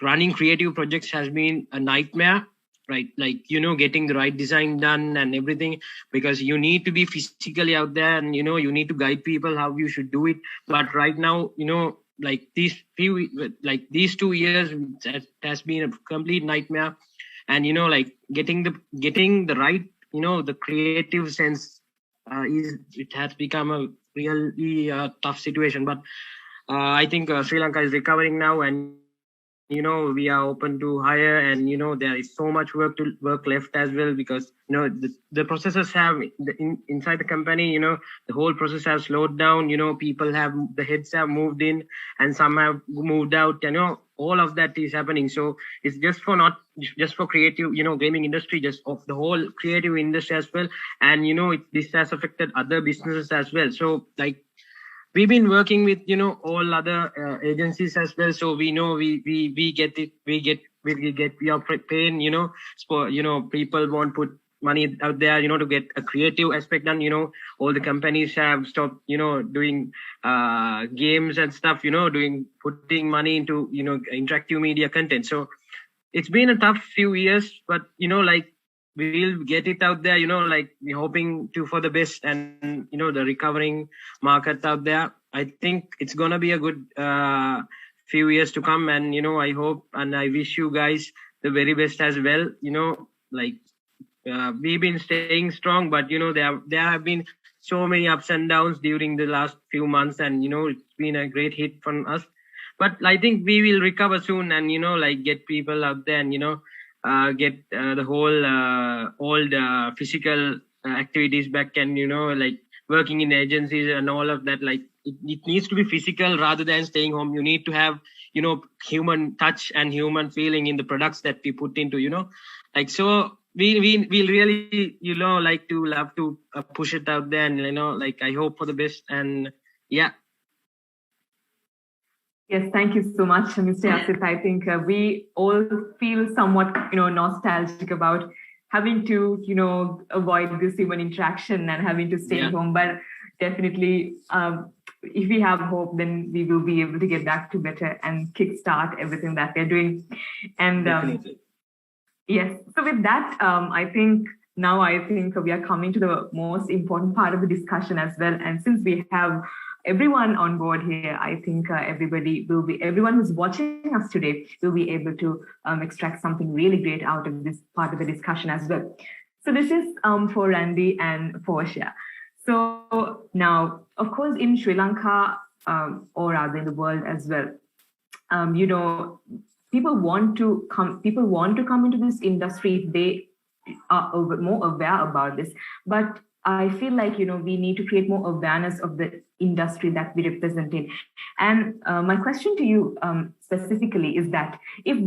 running creative projects has been a nightmare, right? Like getting the right design done and everything, because you need to be physically out there, and you need to guide people how you should do it. But right now, like these 2 years, it has been a complete nightmare. And like getting the right the creative sense it has become a really tough situation. But I think Sri Lanka is recovering now, and we are open to hire, and there is so much work left as well, because the processes have inside the company, the whole process has slowed down. People the heads have moved in, and some have moved out. All of that is happening. So it's not just for creative gaming industry, just of the whole creative industry as well. And this has affected other businesses as well. So like we've been working with all other agencies as well, so we know we get it, we are paying people won't put money out there to get a creative aspect done. All the companies have stopped doing games and stuff, putting money into interactive media content. So it's been a tough few years, but like we'll get it out there, like we're hoping for the best, and the recovering market out there. I think it's gonna be a good few years to come, and I hope and I wish you guys the very best as well. Like we've been staying strong, but there have been so many ups and downs during the last few months, and it's been a great hit from us. But I think we will recover soon, and like get people out there, and get the whole old physical activities back, and like working in agencies and all of that. Like it needs to be physical rather than staying home. You need to have human touch and human feeling in the products that we put into like. So we really love to push it out there, and like I hope for the best. And yeah. Yes, thank you so much, Mr. Yasith. I think we all feel somewhat, nostalgic about having to, avoid this human interaction and having to stay home. But definitely, if we have hope, then we will be able to get back to better and kickstart everything that we're doing. And yes, so with that, I think we are coming to the most important part of the discussion as well. And since we have everyone on board here, I think everyone who's watching us today will be able to extract something really great out of this part of the discussion as well. So this is for Randy and Portia. So now, of course, in Sri Lanka, or rather in the world as well, people want to come into this industry if they are more aware about this. But I feel like, we need to create more awareness of the industry that we represent in. And my question to you specifically is that if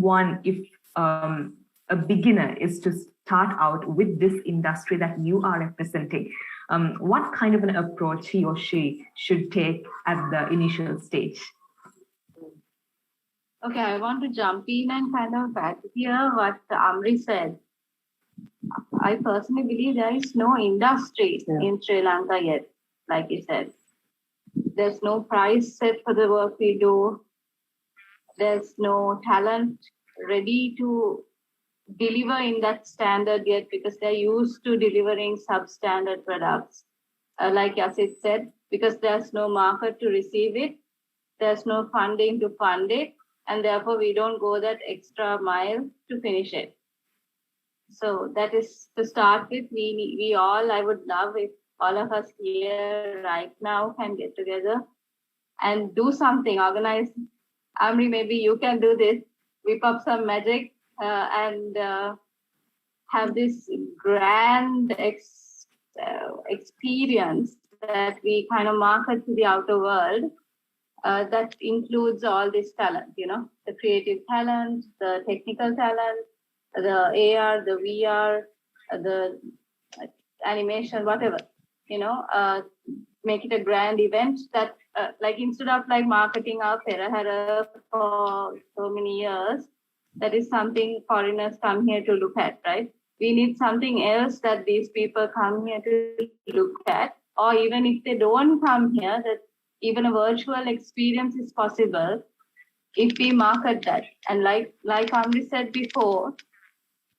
a beginner is to start out with this industry that you are representing, what kind of an approach he or she should take at the initial stage? Okay, I want to jump in and kind of add here what Amri said. I personally believe there is no industry in Sri Lanka yet, like you said. There's no price set for the work we do. There's no talent ready to deliver in that standard yet, because they're used to delivering substandard products. Like Yasith said, because there's no market to receive it, there's no funding to fund it, and therefore we don't go that extra mile to finish it. So that is to start with. We all, I would love if all of us here right now can get together and do something, organize. Amri, maybe you can do this, whip up some magic and have this grand experience that we kind of market to the outer world that includes all this talent, the creative talent, the technical talent, the AR, the VR, the animation, whatever, make it a grand event that instead of marketing our Ferahara for so many years, that is something foreigners come here to look at, right? We need something else that these people come here to look at, or even if they don't come here, that even a virtual experience is possible if we market that. And like Amri said before,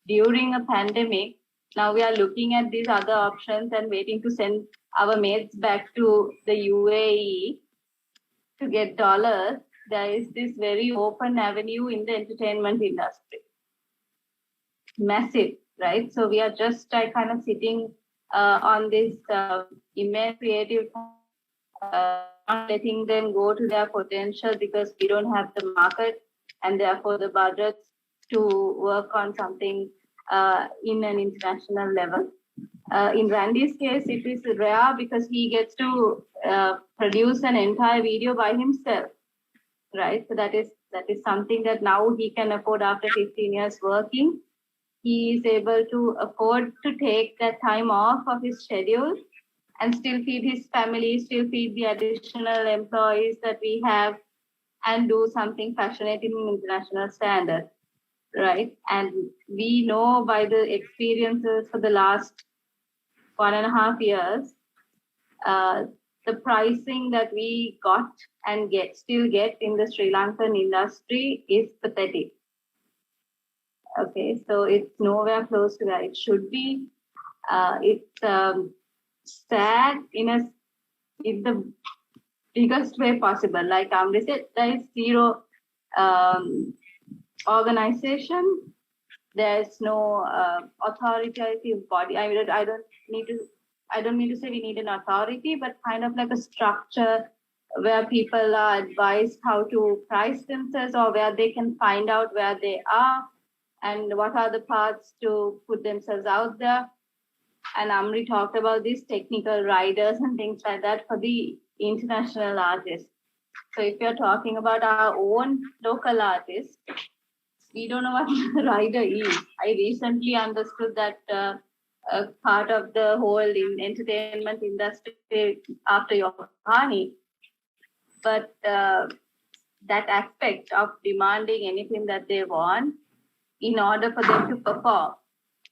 during a pandemic, now we are looking at these other options and waiting to send our mates back to the UAE to get dollars. There is this very open avenue in the entertainment industry. Massive, right? So we are just kind of sitting on this immense creative, not letting them go to their potential because we don't have the market and therefore the budgets to work on something in an international level. In Randy's case, it is rare because he gets to produce an entire video by himself, right? So that is something that now he can afford after 15 years working. He is able to afford to take that time off of his schedule and still feed his family, still feed the additional employees that we have, and do something passionate in international standard, right? And we know by the experiences for the last 1.5 years, the pricing that we got and still get in the Sri Lankan industry is pathetic. Okay, so it's nowhere close to where it should be. It's sad in the biggest way possible. Like Amri said, there is zero organization. There's no authoritative body. I don't mean to say we need an authority, but kind of like a structure where people are advised how to price themselves, or where they can find out where they are and what are the paths to put themselves out there. And Amri talked about these technical riders and things like that for the international artists. So if you're talking about our own local artists, we don't know what the rider is. I recently understood that part of the whole entertainment industry after Yohani, but that aspect of demanding anything that they want in order for them to perform,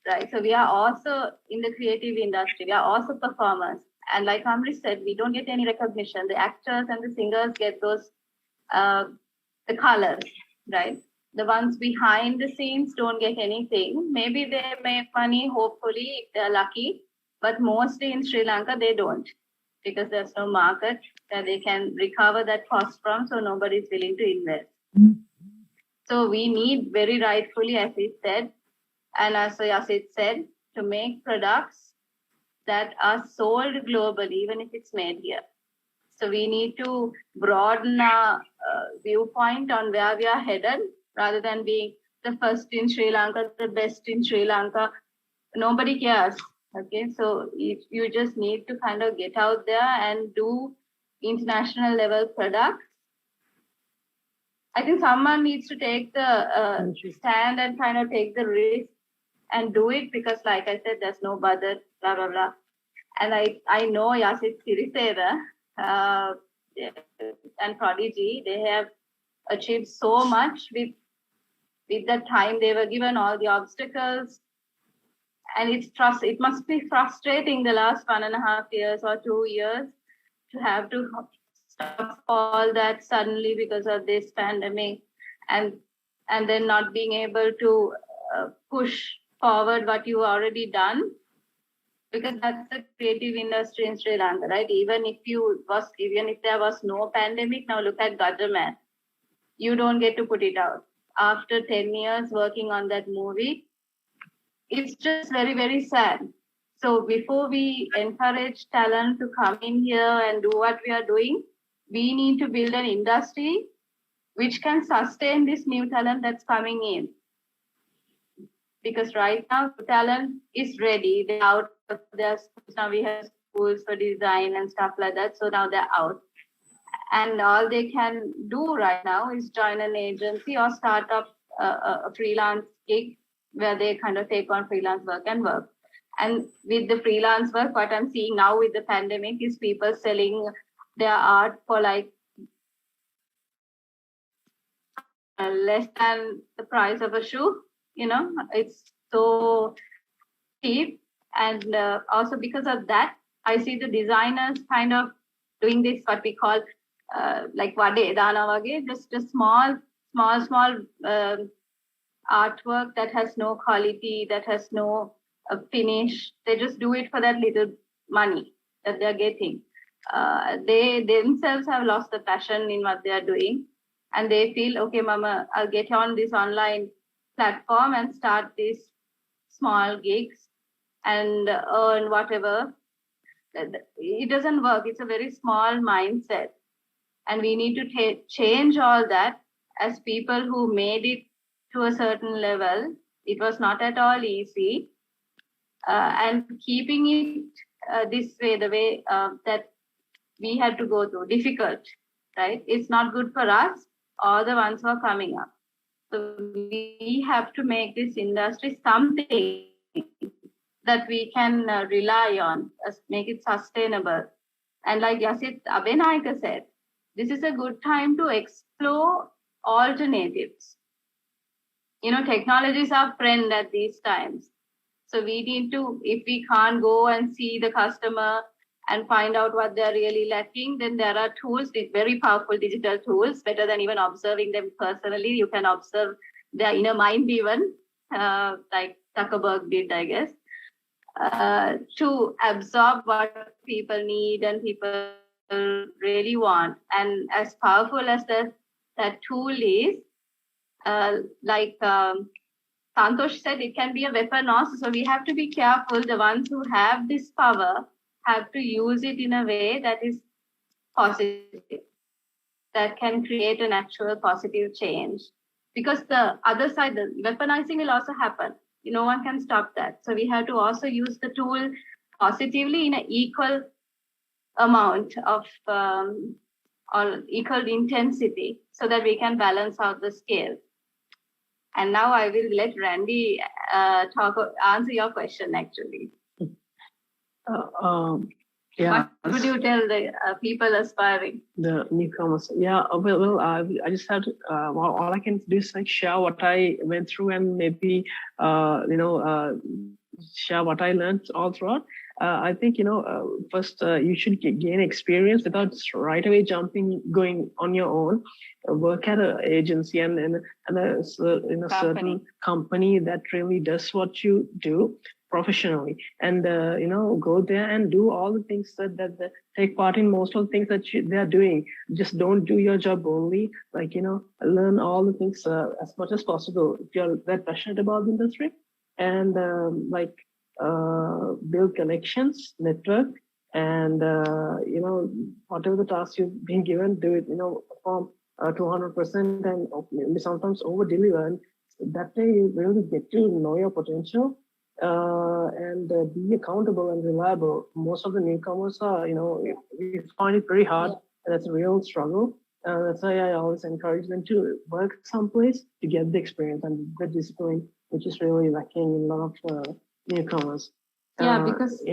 right? So we are also in the creative industry. We are also performers. And like Amri said, we don't get any recognition. The actors and the singers get those, the colors, right? The ones behind the scenes don't get anything. Maybe they make money, hopefully, if they're lucky. But mostly in Sri Lanka, they don't, because there's no market that they can recover that cost from, so nobody's willing to invest. So we need, very rightfully, as he said, and as Yasith said, to make products that are sold globally, even if it's made here. So we need to broaden our viewpoint on where we are headed, rather than being the first in Sri Lanka, the best in Sri Lanka. Nobody cares. Okay, so you just need to kind of get out there and do international level products. I think someone needs to take the stand and kind of take the risk and do it, because like I said, there's no budget, blah, blah, blah. And I know Yasith Sirisena and Prodigy, they have achieved so much with the time they were given, all the obstacles. And it must be frustrating the last 1.5 years or 2 years to have to stop all that suddenly because of this pandemic, and then not being able to push forward what you already done, because that's the creative industry in Sri Lanka, right? Even if there was no pandemic, now look at Gadaman. You don't get to put it out. After 10 years working on that movie, it's just very, very sad. So before we encourage talent to come in here and do what we are doing, we need to build an industry which can sustain this new talent that's coming in. Because right now, talent is ready. They're out of their schools. Now we have schools for design and stuff like that. So now they're out. And all they can do right now is join an agency or start up a freelance gig where they kind of take on freelance work and work. And with the freelance work, what I'm seeing now with the pandemic is people selling their art for like less than the price of a shoe. You know, it's so cheap. And also because of that, I see the designers kind of doing this, what we call like Vade Dana Wage, just small artwork that has no quality, that has no finish. They just do it for that little money that they're getting. They themselves have lost the passion in what they are doing. And they feel, okay, mama, I'll get on this online platform and start these small gigs and earn whatever. It doesn't work. It's a very small mindset. And we need to change all that as people who made it to a certain level. It was not at all easy. And keeping it this way, the way that we had to go through, difficult, right? It's not good for us or the ones who are coming up. So we have to make this industry something that we can rely on, make it sustainable. And like Yasith Abeynayake said, this is a good time to explore alternatives. You know, technology is our friend at these times. So we need to, if we can't go and see the customer and find out what they're really lacking, then there are tools, very powerful digital tools, better than even observing them personally. You can observe their inner mind even, like Zuckerberg did, I guess, to absorb what people need and people really want. And as powerful as that tool is, like Santosh said, it can be a weapon also. So we have to be careful. The ones who have this power have to use it in a way that is positive, that can create an actual positive change. Because the other side, the weaponizing will also happen. No one can stop that. So we have to also use the tool positively in an equal amount of or equal intensity so that we can balance out the scale. And now I will let Randy answer your question actually. Yeah. What would you tell the people aspiring? The newcomers. Yeah. Well, I just have to. All I can do is like share what I went through and maybe share what I learned all throughout. I think first you should gain experience without right away going on your own. Work at an agency and in a certain company that really does what you do professionally, and go there and do all the things that take part in most of the things that they are doing. Just don't do your job only, learn all the things as much as possible if you're that passionate about the industry, and build connections, network, and whatever the task you've been given, do it perform 200% and maybe sometimes over deliver, and that way you really get to know your potential and be accountable and reliable. Most of the newcomers are, we find it very hard, and that's a real struggle. That's why I always encourage them to work someplace to get the experience and the discipline, which is really lacking in a lot of newcomers. Yeah, because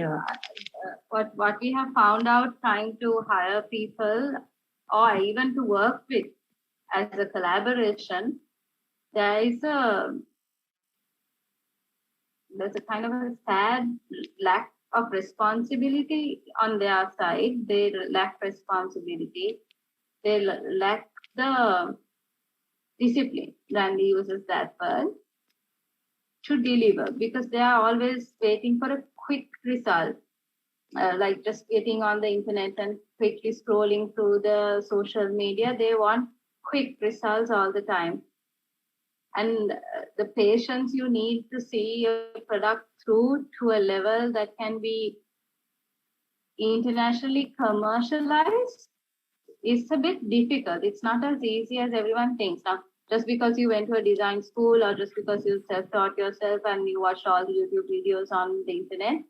what we have found out trying to hire people or even to work with as a collaboration, there's a kind of a sad lack of responsibility on their side. They lack responsibility. They lack the discipline. Randy uses that word, to deliver, because they are always waiting for a quick result, like just getting on the internet and quickly scrolling through the social media. They want quick results all the time. and the patience you need to see your product through to a level that can be internationally commercialized is a bit difficult. It's not as easy as everyone thinks. Now, just because you went to a design school or just because you self-taught yourself and you watched all the YouTube videos on the internet,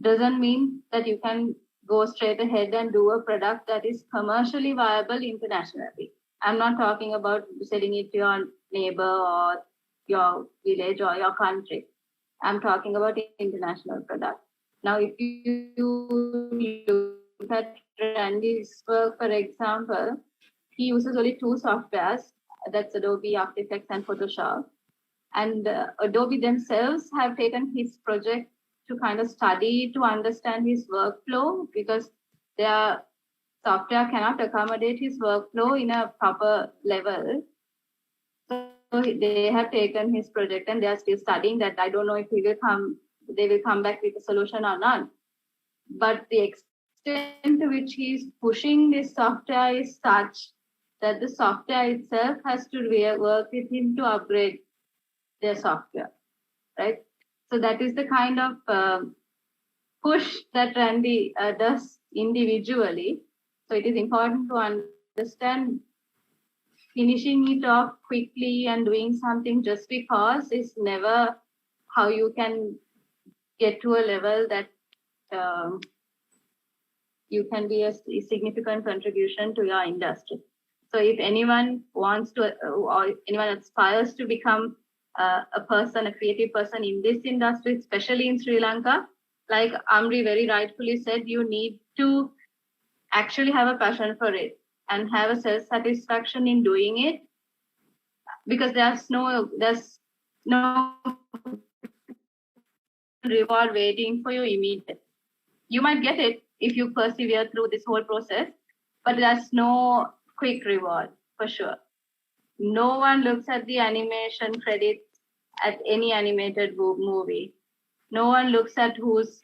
doesn't mean that you can go straight ahead and do a product that is commercially viable internationally. I'm not talking about selling it to your neighbor or your village or your country. I'm talking about international product. Now, if you look at Randy's work, for example, he uses only 2 softwares. That's Adobe After Effects and Photoshop. And Adobe themselves have taken his project to kind of study, to understand his workflow, because their software cannot accommodate his workflow in a proper level. So they have taken his project and they are still studying that. I don't know if they will come back with a solution or not. But the extent to which he's pushing this software is such that the software itself has to work with him to upgrade their software, right? So that is the kind of push that Randy does individually. So it is important to understand finishing it off quickly and doing something just because is never how you can get to a level that you can be a significant contribution to your industry. So if anyone wants to, or anyone aspires to become a creative person in this industry, especially in Sri Lanka, like Amri very rightfully said, you need to actually have a passion for it and have a self-satisfaction in doing it, because there's no reward waiting for you immediately. You might get it if you persevere through this whole process, but there's no quick reward for sure. No one looks at the animation credits at any animated movie. No one looks at who's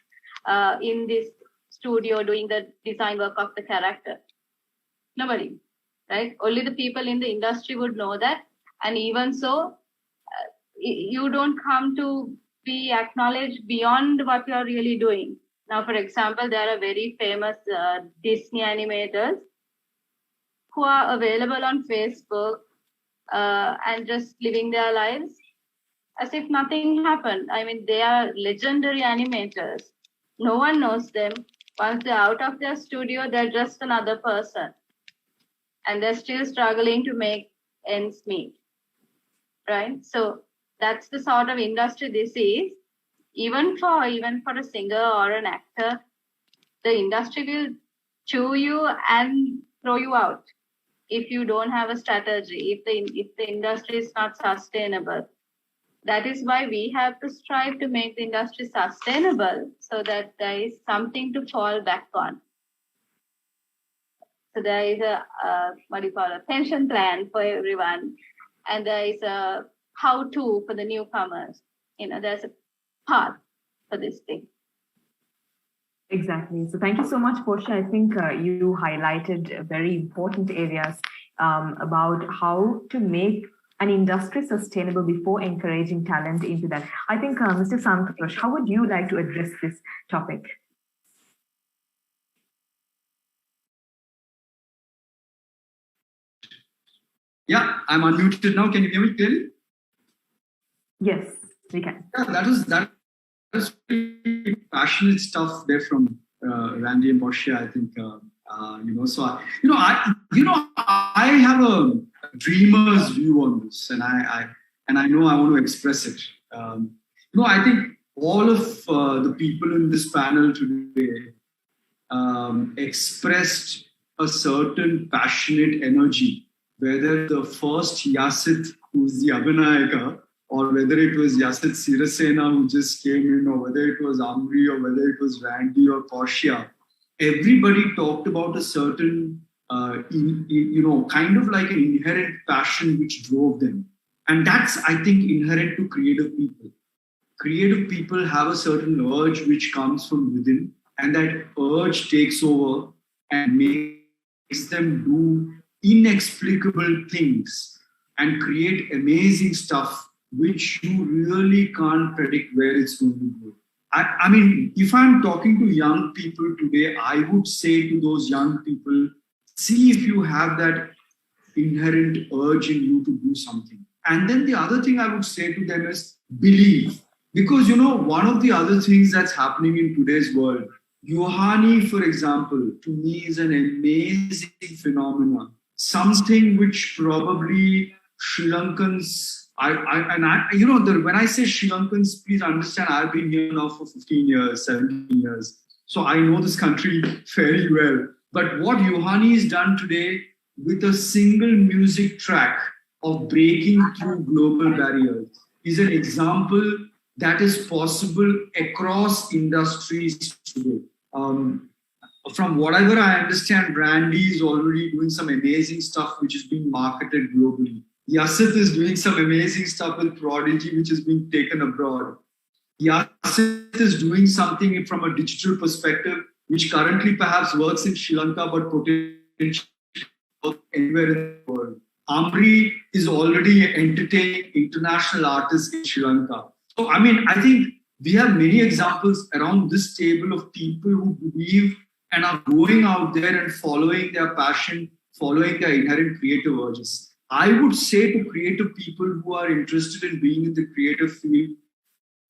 in this studio doing the design work of the character. Nobody, right? Only the people in the industry would know that. And even so, you don't come to be acknowledged beyond what you're really doing. Now, for example, there are very famous Disney animators who are available on Facebook and just living their lives as if nothing happened. I mean, they are legendary animators. No one knows them. Once they're out of their studio, they're just another person. And they're still struggling to make ends meet, right? So that's the sort of industry this is. Even for a singer or an actor, the industry will chew you and throw you out if you don't have a strategy, if the industry is not sustainable. That is why we have to strive to make the industry sustainable so that there is something to fall back on. So there is a pension plan for everyone, and there is a how-to for the newcomers. There's a path for this thing. Exactly. So thank you so much, Portia. I think you highlighted very important areas about how to make an industry sustainable before encouraging talent into that. I think, Mr. Santosh, how would you like to address this topic? Yeah, I'm unmuted now. Can you hear me clearly? Yes, we can. Yeah, that is really passionate stuff there from Randy and Portia. I think I have a dreamer's view on this, and I know I want to express it. I think all of the people in this panel today expressed a certain passionate energy. Whether the first Yasith, who's the Abeynayake, or whether it was Yasith Sirisena who just came in, or whether it was Amri, or whether it was Randy or Portia, everybody talked about a certain, kind of like an inherent passion which drove them. And that's, I think, inherent to creative people. Creative people have a certain urge which comes from within, and that urge takes over and makes them do inexplicable things. and create amazing stuff which you really can't predict where it's going to go. I mean, if I'm talking to young people today, I would say to those young people, see if you have that inherent urge in you to do something. And then the other thing I would say to them is believe. Because, you know, one of the other things that's happening in today's world, Yohani, for example, to me is an amazing phenomenon. Something which probably Sri Lankans, when I say Sri Lankans, please understand, I've been here now for 15 years, 17 years. So I know this country fairly well. But what Yohani has done today with a single music track of breaking through global barriers is an example that is possible across industries today. From whatever I understand, Brandy is already doing some amazing stuff which is being marketed globally. Yasith is doing some amazing stuff with Prodigy, which is being taken abroad. Yasith is doing something from a digital perspective, which currently perhaps works in Sri Lanka, but potentially works anywhere in the world. Amri is already entertaining international artists in Sri Lanka. So, I mean, I think we have many examples around this table of people who believe and are going out there and following their passion, following their inherent creative urges. I would say to creative people who are interested in being in the creative field,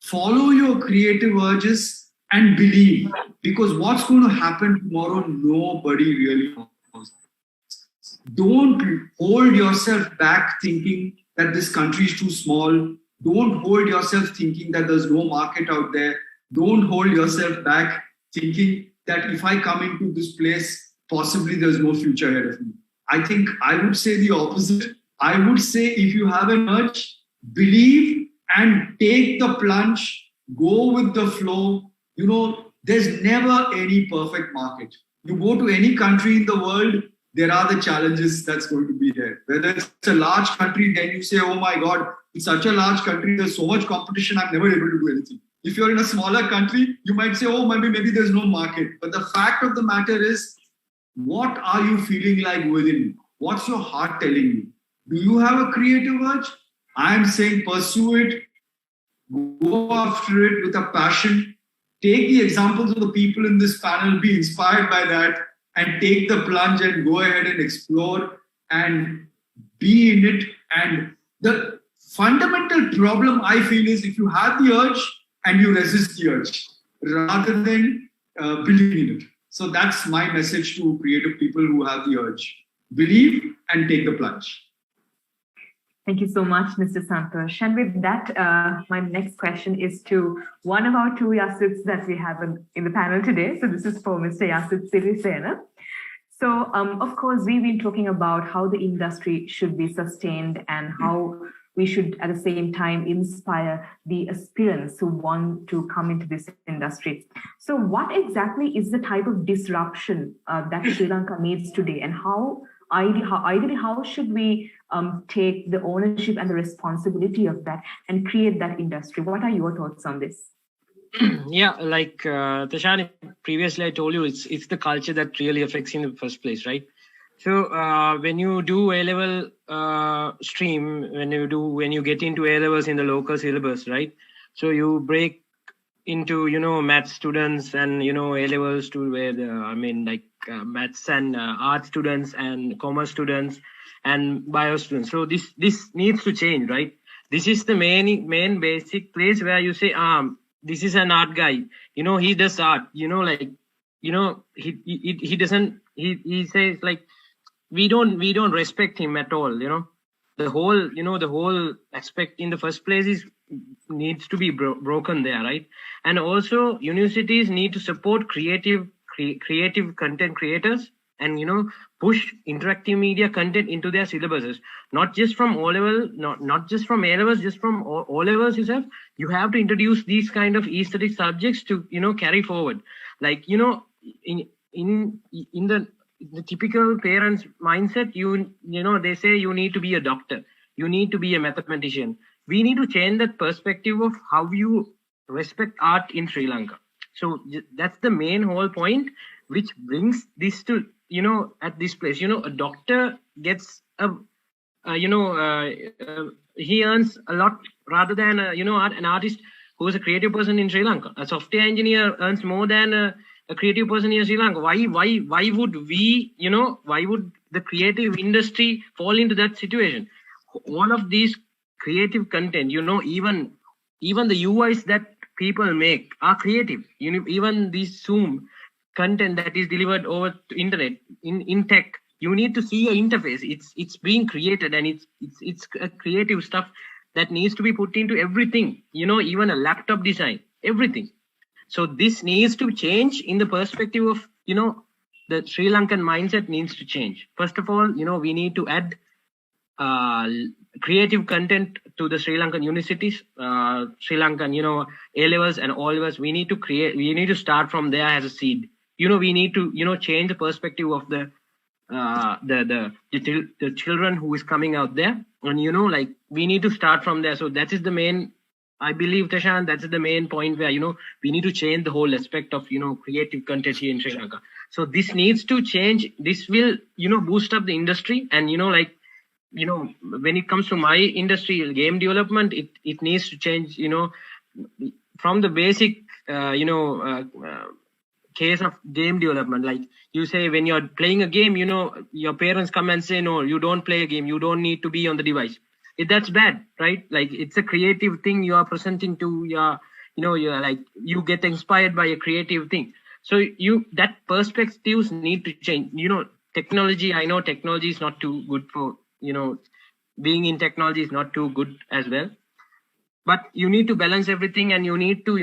follow your creative urges and believe. Because what's going to happen tomorrow, nobody really knows. Don't hold yourself back thinking that this country is too small. Don't hold yourself thinking that there's no market out there. Don't hold yourself back thinking that if I come into this place, possibly there's no future ahead of me. I think I would say the opposite. I would say if you have an urge, believe and take the plunge, go with the flow. You know, there's never any perfect market. You go to any country in the world, there are the challenges that's going to be there. Whether it's a large country, then you say, oh my God, it's such a large country, there's so much competition, I'm never able to do anything. If you're in a smaller country, you might say, oh, maybe there's no market. But the fact of the matter is, what are you feeling like within you? What's your heart telling you? Do you have a creative urge? I'm saying pursue it, go after it with a passion. Take the examples of the people in this panel, be inspired by that, and take the plunge and go ahead and explore and be in it. And the fundamental problem I feel is if you have the urge and you resist the urge rather than believe in it. So that's my message to creative people who have the urge. Believe and take the plunge. Thank you so much, Mr. Santosh. And with that, my next question is to one of our two Yasiths that we have in the panel today. So this is for Mr. Yasith Sirisena. So, of course, we've been talking about how the industry should be sustained and how we should, at the same time, inspire the aspirants who want to come into this industry. So what exactly is the type of disruption that Sri Lanka needs today, and how should we take the ownership and the responsibility of that and create that industry? What are your thoughts on this? Yeah, like Theshani, previously I told you, it's the culture that really affects in the first place, right? So when you do A-level stream, when you get into A-levels in the local syllabus, right? So you break into, math students and, A-levels to where maths and art students and commerce students and bio students. So this needs to change, right? This is the main basic place where you say, this is an art guy, he does art, he doesn't, he says like, we don't respect him at all, the whole aspect in the first place needs to be broken there, right? And also universities need to support creative content creators and, push interactive media content into their syllabuses, not just from O-level, not just from A-levels, just from O-levels itself. You have to introduce these kind of aesthetic subjects to, carry forward. Like, in the typical parents' mindset, they say you need to be a doctor, you need to be a mathematician. We need to change that perspective of how you respect art in Sri Lanka. So that's the main whole point, which brings this to, at this place, a doctor gets a he earns a lot rather than an artist who is a creative person in Sri Lanka. A software engineer earns more than a creative person in Sri Lanka. Why would we, why would the creative industry fall into that situation? All of these creative content, even the UIs that people make are creative. Even this Zoom content that is delivered over to internet in tech, you need to see an interface. It's being created, and it's a creative stuff that needs to be put into everything. Even a laptop design, everything. So this needs to change in the perspective of the Sri Lankan mindset needs to change. First of all, we need to add creative content to the Sri Lankan universities, Sri Lankan, A-levels and O-levels. We need to start from there as a seed. We need to, change the perspective of the children who is coming out there. And, we need to start from there. So that is the main, I believe, Theshan, that's the main point where, we need to change the whole aspect of, creative content here in Sri Lanka. So this needs to change. This will, boost up the industry. And, when it comes to my industry, game development, it needs to change, from the basic, case of game development. Like you say, when you're playing a game, your parents come and say, no, you don't play a game. You don't need to be on the device. That's bad, right? Like it's a creative thing you are presenting to your, you're like, you get inspired by a creative thing. So that perspectives need to change. Technology, I know technology is not too good for, being in technology is not too good as well. But you need to balance everything, and you need to,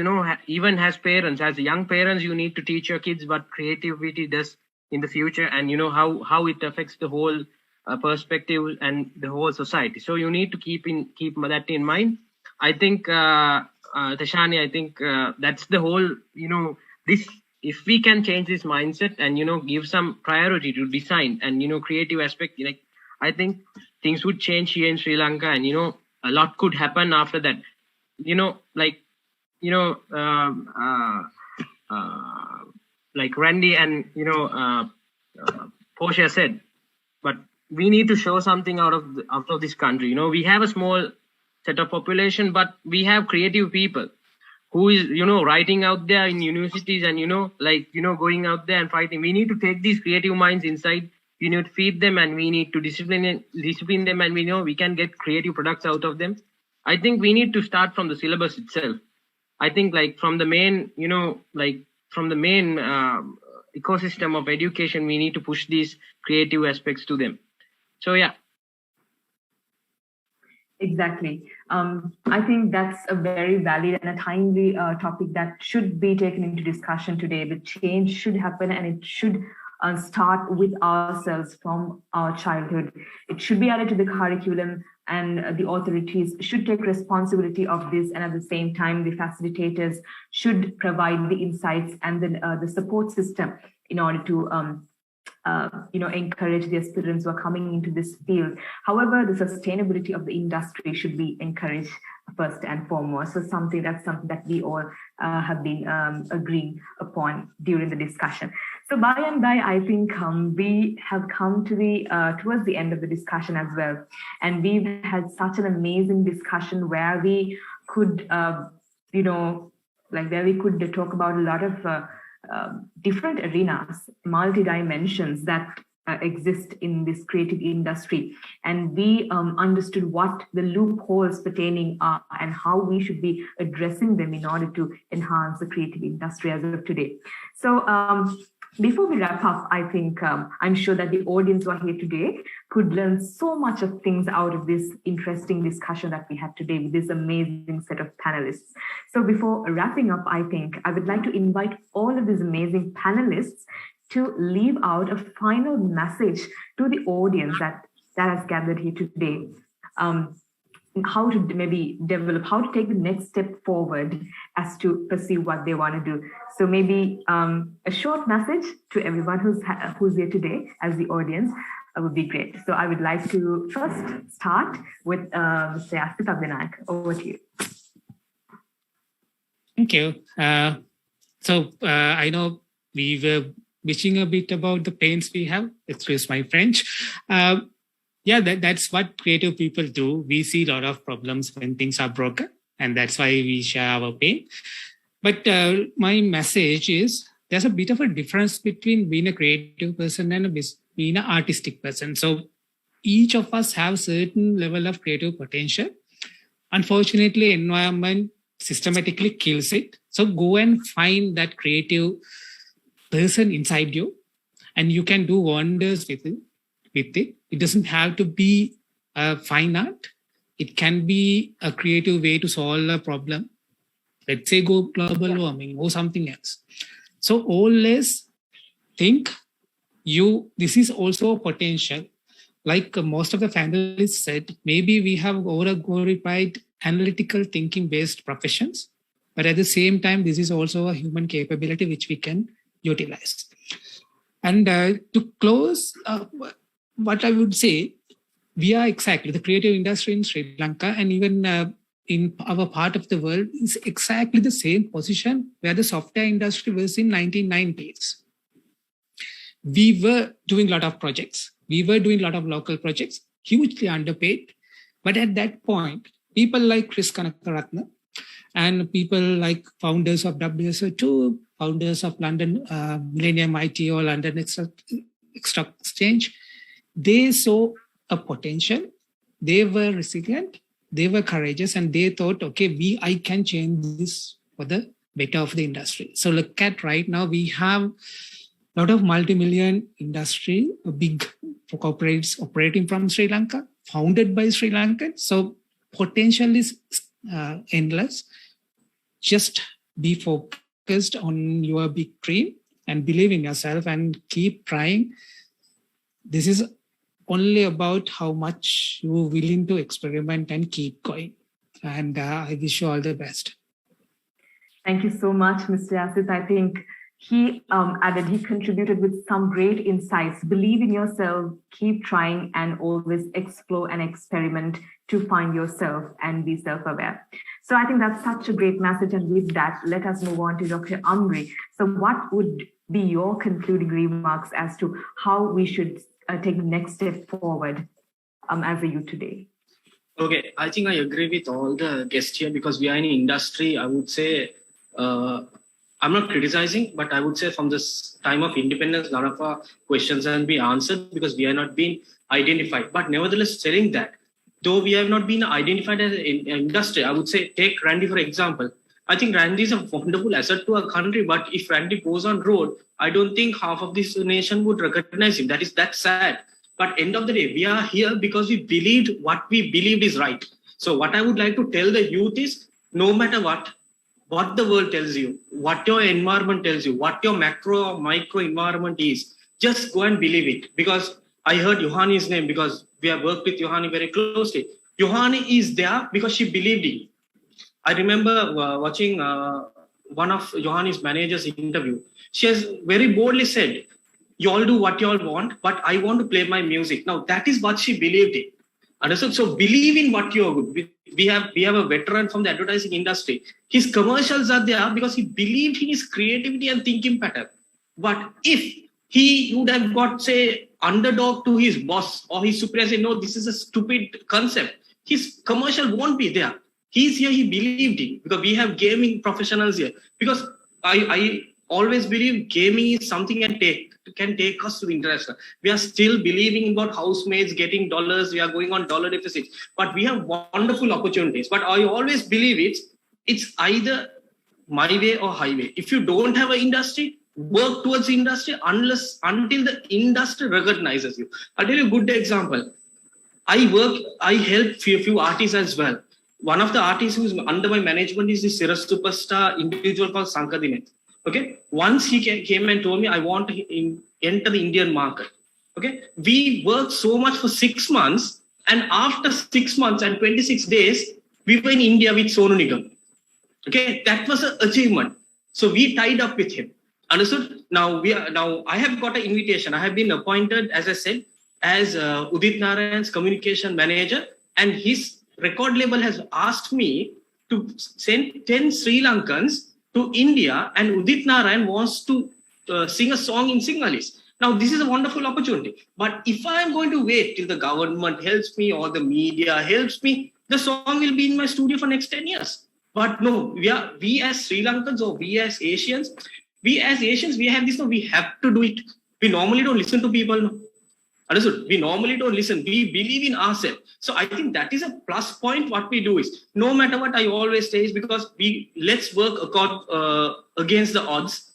even as parents, as young parents, you need to teach your kids what creativity does in the future, and how it affects the whole perspective and the whole society. So you need to keep that in mind. I think, Theshani, I think that's the whole, this. If we can change this mindset and give some priority to design and creative aspect, I think things would change here in Sri Lanka, and a lot could happen after that. Like Randy and Portia said, but we need to show something out of this country. We have a small set of population, but we have creative people who is writing out there in universities and going out there and fighting. We need to take these creative minds inside. We need to feed them, and we need to discipline them, and we can get creative products out of them. I think we need to start from the syllabus itself. I think from the main ecosystem of education, we need to push these creative aspects to them. So yeah. Exactly. I think that's a very valid and a timely topic that should be taken into discussion today. The change should happen, and it should start with ourselves from our childhood. It should be added to the curriculum, and the authorities should take responsibility of this. And at the same time, the facilitators should provide the insights and the support system in order to encourage the aspirants who are coming into this field. However, the sustainability of the industry should be encouraged first and foremost. So that's something that we all have been agreeing upon during the discussion. So by and by, I think we have come to towards the end of the discussion as well. And we've had such an amazing discussion where we could, where we could talk about a lot of different arenas, multi-dimensions that exist in this creative industry. And we understood what the loopholes pertaining are and how we should be addressing them in order to enhance the creative industry as of today. So before we wrap up, I think I'm sure that the audience who are here today could learn so much of things out of this interesting discussion that we had today with this amazing set of panelists. So before wrapping up, I think I would like to invite all of these amazing panelists to leave out a final message to the audience that has gathered here today. How to maybe develop, how to take the next step forward as to pursue what they want to do. So maybe a short message to everyone who's here today as the audience would be great. So I would like to first start with Mr. Yasith Abeynayake. Over to you. Thank you. So I know we were wishing a bit about the pains we have. Excuse my French. Yeah, that's what creative people do. We see a lot of problems when things are broken, and that's why we share our pain. But my message is there's a bit of a difference between being a creative person and being an artistic person. So each of us have certain level of creative potential. Unfortunately, environment systematically kills it. So go and find that creative person inside you, and you can do wonders with it. It doesn't have to be a fine art. It can be a creative way to solve a problem. Let's say go global warming or something else. So always think this is also a potential. Like most of the families said, maybe we have over-glorified analytical thinking based professions, but at the same time, this is also a human capability which we can utilize. And to close, what I would say, we are exactly the creative industry in Sri Lanka and even in our part of the world is exactly the same position where the software industry was in 1990s. We were doing a lot of projects. We were doing a lot of local projects, hugely underpaid. But at that point, people like Chriz and people like founders of WSO2, founders of London Millennium IT or London Stock Exchange, they saw a potential. They were resilient. They were courageous, and they thought, okay, I can change this for the better of the industry. So look at right now, we have a lot of multi-million industry, big corporates operating from Sri Lanka, founded by Sri Lankans. So potential is endless. Just be focused on your big dream and believe in yourself and keep trying. This is only about how much you're willing to experiment and keep going. And I wish you all the best. Thank you so much, Mr. Yasith. I think he contributed with some great insights. Believe in yourself, keep trying, and always explore and experiment to find yourself and be self-aware. So I think that's such a great message. And with that, let us move on to Dr. Amri. So what would be your concluding remarks as to how we should take the next step forward as a youth today? Okay, I think I agree with all the guests here because we are in an industry, I would say, I'm not criticizing, but I would say from this time of independence, none of our questions have been answered because we are not being identified. But nevertheless, saying that, though we have not been identified as an industry, I would say, take Randy for example. I think Randy is a wonderful asset to our country, but if Randy goes on road, I don't think half of this nation would recognize him. That's sad. But end of the day, we are here because we believed what we believed is right. So what I would like to tell the youth is, no matter what the world tells you, what your environment tells you, what your macro or micro environment is, just go and believe it. Because I heard Yohani's name because we have worked with Yohani very closely. Yohani is there because she believed in. I remember watching one of Yohani's managers' interview. She has very boldly said, you all do what you all want, but I want to play my music. Now, that is what she believed in. Understood? So believe in what you are good. We have a veteran from the advertising industry. His commercials are there because he believed in his creativity and thinking pattern. But if he would have got, say, underdog to his boss or his superior, say, no, this is a stupid concept, his commercial won't be there. He's here, he believed in, because we have gaming professionals here. Because I always believe gaming is something can take us to the international. We are still believing about housemaids getting dollars. We are going on dollar deficits, but we have wonderful opportunities. But I always believe it's either my way or highway. If you don't have an industry, work towards the industry until the industry recognizes you. I'll tell you a good example. I help few artists as well. One of the artists who's under my management is the Sirius superstar individual called Sankadine. Okay. Once he came and told me, I want to enter the Indian market. Okay. We worked so much for 6 months. And after 6 months and 26 days, we were in India with Sonu Nigam. Okay. That was an achievement. So we tied up with him. Understood? Now I have got an invitation. I have been appointed, as I said, as Udit Narayan's communication manager, and his record label has asked me to send 10 Sri Lankans to India, and Udit Narayan wants to sing a song in Sinhalese. Now, this is a wonderful opportunity. But if I'm going to wait till the government helps me or the media helps me, the song will be in my studio for next 10 years. But no, we as Sri Lankans or we as Asians, we have this, no, we have to do it. We normally don't listen to people. No. Understood? We normally don't listen. We believe in ourselves. So I think that is a plus point. What we do is, no matter what I always say is because let's work against the odds.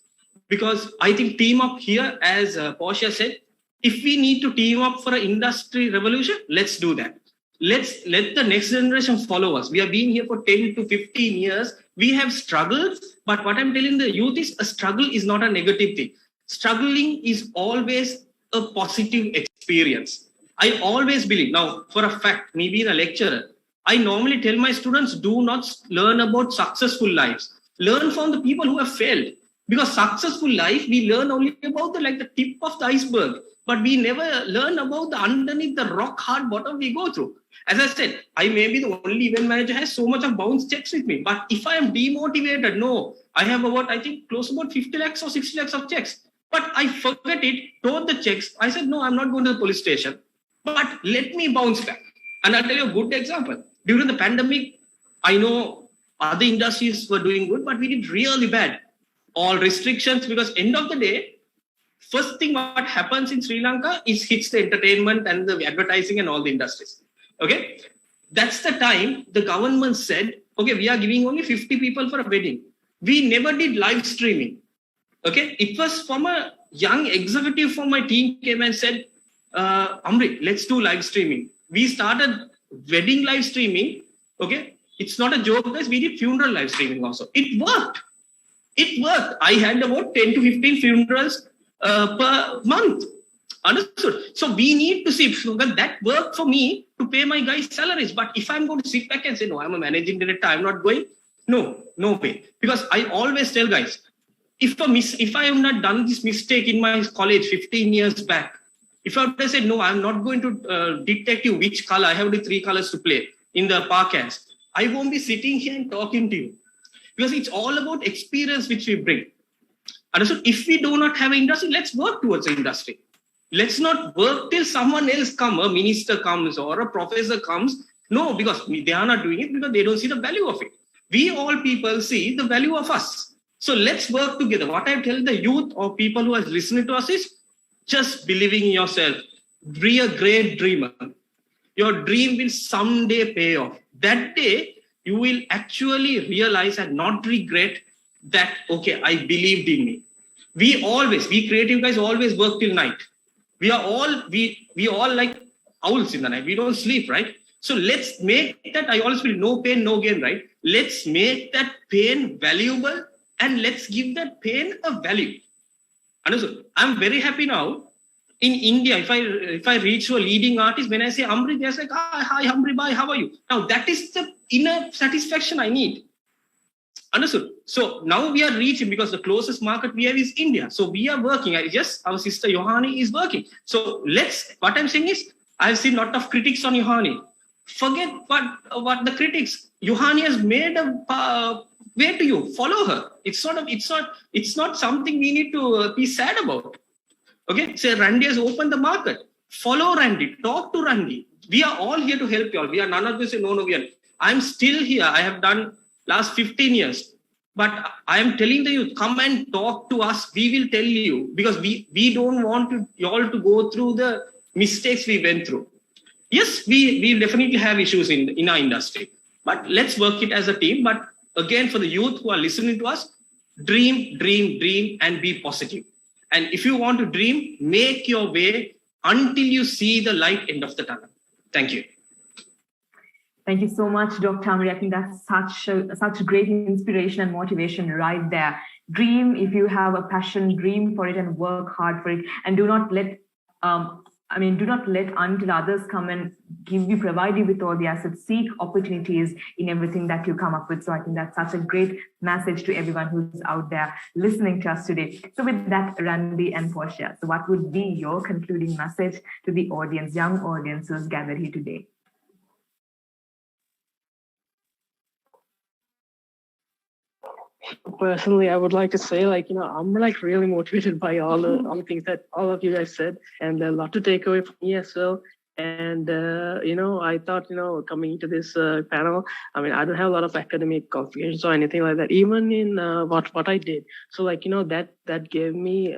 Because I think team up here, as Portia said, if we need to team up for an industry revolution, let's do that. Let's let the next generation follow us. We have been here for 10 to 15 years. We have struggled, but what I'm telling the youth is a struggle is not a negative thing. Struggling is always a positive experience. I always believe, now for a fact, me being a lecturer, I normally tell my students, do not learn about successful lives. Learn from the people who have failed. Because successful life, we learn only about the tip of the iceberg, but we never learn about the underneath the rock hard bottom we go through. As I said, I may be the only event manager who has so much of bounce checks with me. But if I am demotivated, no, I have close to about 50 lakhs or 60 lakhs of checks. But I forget it, told the checks. I said, no, I'm not going to the police station. But let me bounce back. And I'll tell you a good example. During the pandemic, I know other industries were doing good, but we did really bad. All restrictions, because end of the day, first thing what happens in Sri Lanka is hits the entertainment and the advertising and all the industries. Okay. That's the time the government said, okay, we are giving only 50 people for a wedding. We never did live streaming. Okay. It was from a young executive from my team came and said, Amri, let's do live streaming. We started wedding live streaming. Okay. It's not a joke, guys. We did funeral live streaming also. It worked. It worked. I had about 10 to 15 funerals per month. Understood? So we need to see that worked for me to pay my guys' salaries. But if I'm going to sit back and say, no, I'm a managing director, I'm not going. No way. Because I always tell guys, if I have not done this mistake in my college 15 years back, if I would have said, no, I'm not going to dictate you which color, I have the 3 colors to play in the parkas, I won't be sitting here and talking to you. Because it's all about experience which we bring. Understood? If we do not have an industry, let's work towards the industry. Let's not work till someone else comes, a minister comes or a professor comes. No, because they are not doing it because they don't see the value of it. We all people see the value of us. So let's work together. What I tell the youth or people who are listening to us is just believing in yourself. Be a great dreamer. Your dream will someday pay off. That day, you will actually realize and not regret that, okay, I believed in me. We creative guys always work till night. We all like owls in the night. We don't sleep, right? So let's make that, I always feel no pain, no gain, right? Let's make that pain valuable and let's give that pain a value. Understood? I'm very happy now. In India, if I reach to a leading artist, when I say Amri, they're like, hi Amri, bye, how are you? Now that is the inner satisfaction I need. Understood? So now we are reaching because the closest market we have is India. So we are working. Our sister Yohani is working. So what I'm saying is, I've seen a lot of critics on Yohani. Forget what the critics. Yohani has made a way to you. Follow her. It's not something we need to be sad about. Okay, say Randy has opened the market. Follow Randy. Talk to Randy. We are all here to help you all. We are none of this. No, we are. I'm still here. I have done last 15 years. But I am telling the youth, come and talk to us. We will tell you because we don't want you all to go through the mistakes we went through. Yes, we definitely have issues in our industry. But let's work it as a team. But again, for the youth who are listening to us, dream, and be positive. And if you want to dream, make your way until you see the light end of the tunnel. Thank you. Thank you so much, Dr. Amri. I think that's such great inspiration and motivation right there. Dream, if you have a passion, dream for it and work hard for it. And do not let until others come and provide you with all the assets. Seek opportunities in everything that you come up with. So I think that's such a great message to everyone who's out there listening to us today. So with that, Randy and Portia, so what would be your concluding message to the audience, young audience who's gathered here today? Personally, I would like to say, I'm like really motivated by all the things that all of you guys said, and a lot to take away from me as well. And I thought, coming to this panel, I mean, I don't have a lot of academic qualifications or anything like that, even in what I did. So that gave me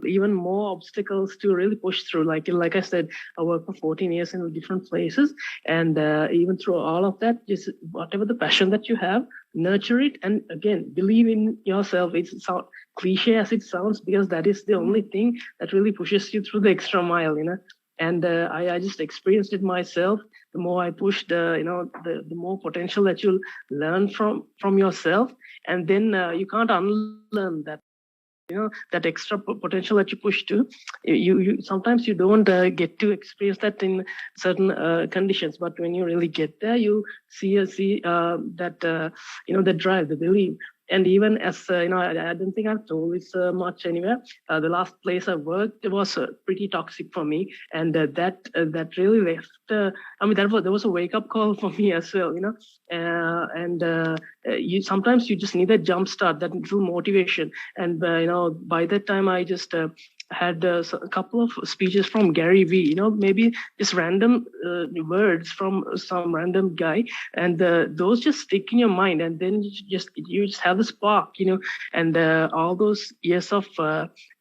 even more obstacles to really push through. Like I said, I worked for 14 years in different places, and even through all of that, just whatever the passion that you have, nurture it, and again, believe in yourself. It's so cliche as it sounds, because that is the only thing that really pushes you through the extra mile, And I just experienced it myself. The more I pushed, the more potential that you'll learn from yourself, and then you can't unlearn that. That extra potential that you push to, you sometimes you don't get to experience that in certain conditions, but when you really get there, you see that the drive, the belief. And even as I don't think I've told this much anywhere. The last place I worked, it was pretty toxic for me, and that really left. There was a wake up call for me as well, you sometimes you just need a jump start, that little motivation. And by that time, I just had a couple of speeches from Gary Vee, maybe just random words from some random guy, and those just stick in your mind, and then you just have the spark, and all those years of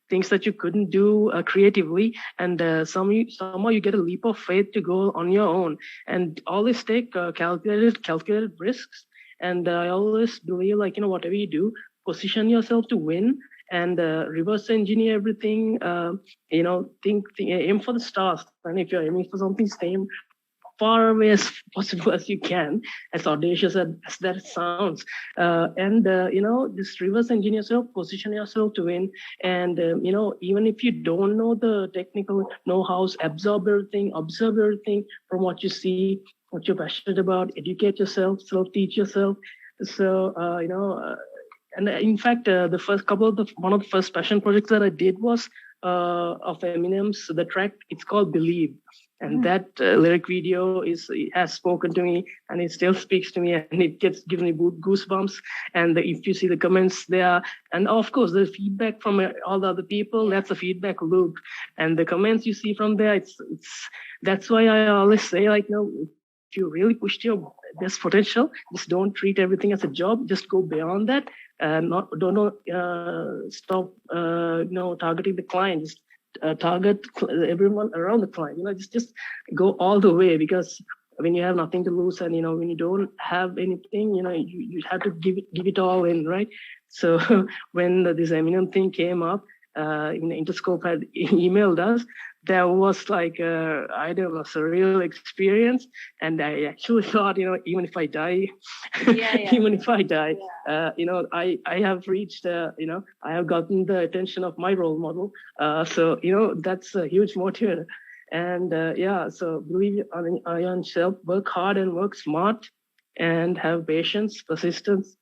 things that you couldn't do creatively, and somehow you get a leap of faith to go on your own, and always take calculated risks. And I always believe, whatever you do, position yourself to win, and reverse engineer everything. Aim for the stars, and if you're aiming for something, stay far away as possible as you can, as audacious as that sounds. Just reverse engineer yourself, position yourself to win. And, even if you don't know the technical know-hows, observe everything from what you see, what you're passionate about, educate yourself, self-teach yourself. So, and in fact, one of the first passion projects that I did was of Eminem's The Track. It's called Believe, and that lyric video has spoken to me, and it still speaks to me, and it gives me goosebumps. And if you see the comments there, and of course the feedback from all the other people, that's a feedback loop, and the comments you see from there, that's why I always say, if you really push your best potential, just don't treat everything as a job. Just go beyond that. Don't stop targeting the client. Just target everyone around the client. Just go all the way, because when you have nothing to lose, and when you don't have anything, you have to give it all in, right? So when this Eminem thing came up, Interscope had emailed us. There was a surreal experience, and I actually thought, even if I die, I have reached, I have gotten the attention of my role model. So that's a huge motivator. And so believe on yourself, work hard and work smart, and have patience, persistence.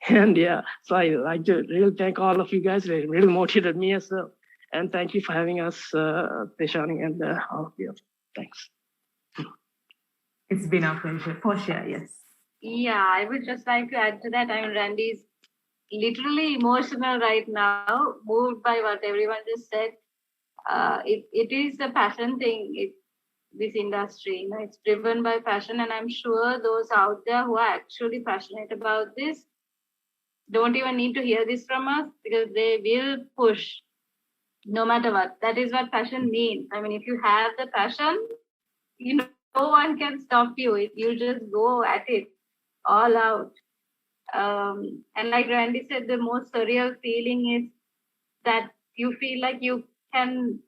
And so I like to really thank all of you guys. They really motivated me as well. And thank you for having us, Theshani, and all of you. Thanks. It's been our pleasure. Portia, yes. Yeah, I would just like to add to that. Randy's literally emotional right now, moved by what everyone just said. It is a passion thing, this industry. It's driven by passion, and I'm sure those out there who are actually passionate about this don't even need to hear this from us, because they will push no matter what. That is what passion means. If you have the passion, no one can stop you. You just go at it all out. And like Randy said, the most surreal feeling is that you feel like you can.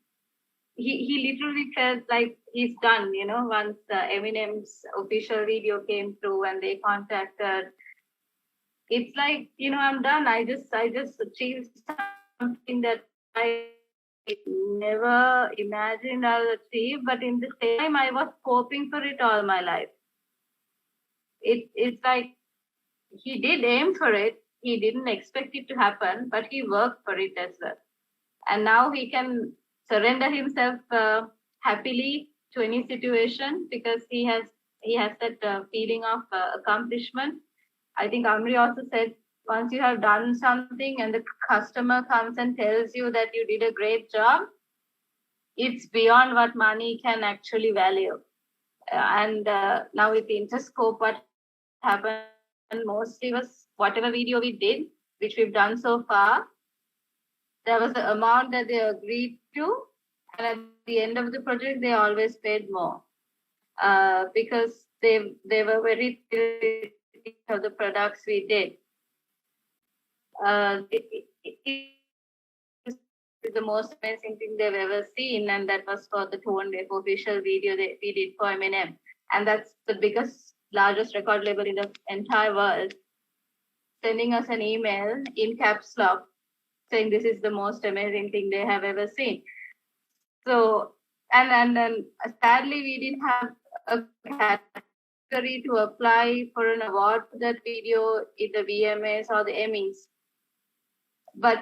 He literally felt like he's done. Once Eminem's official video came through and they contacted, it's like, I'm done. I just achieved something that I never imagined I'll achieve, but in the same time, I was hoping for it all my life. It's like he did aim for it. He didn't expect it to happen, but he worked for it as well. And now he can surrender himself happily to any situation, because he has that feeling of accomplishment. I think Amri also said once you have done something and the customer comes and tells you that you did a great job, it's beyond what money can actually value. And now with Interscope, what happened mostly was whatever video we did, which we've done so far, there was the amount that they agreed to, and at the end of the project, they always paid more because they were very critical of the products we did. It is the most amazing thing they've ever seen, and that was for the 2-and-a-half official video that we did for Eminem, and that's the largest record label in the entire world, sending us an email in caps lock saying this is the most amazing thing they have ever seen. So, and then sadly, we didn't have a category to apply for an award for that video in the VMAs or the Emmys, but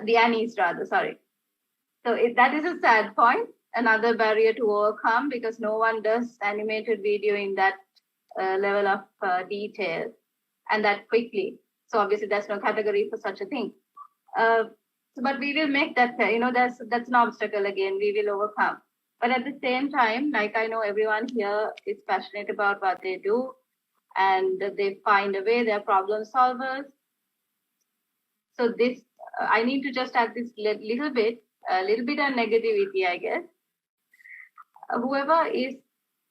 the Annies rather, sorry. So that is a sad point, another barrier to overcome, because no one does animated video in that level of detail and that quickly. So obviously there's no category for such a thing. But we will make that, that's an obstacle again, we will overcome. But at the same time, like I know everyone here is passionate about what they do and they find a way, they're problem solvers. So this, I need to just add this little bit of negativity, I guess. Whoever is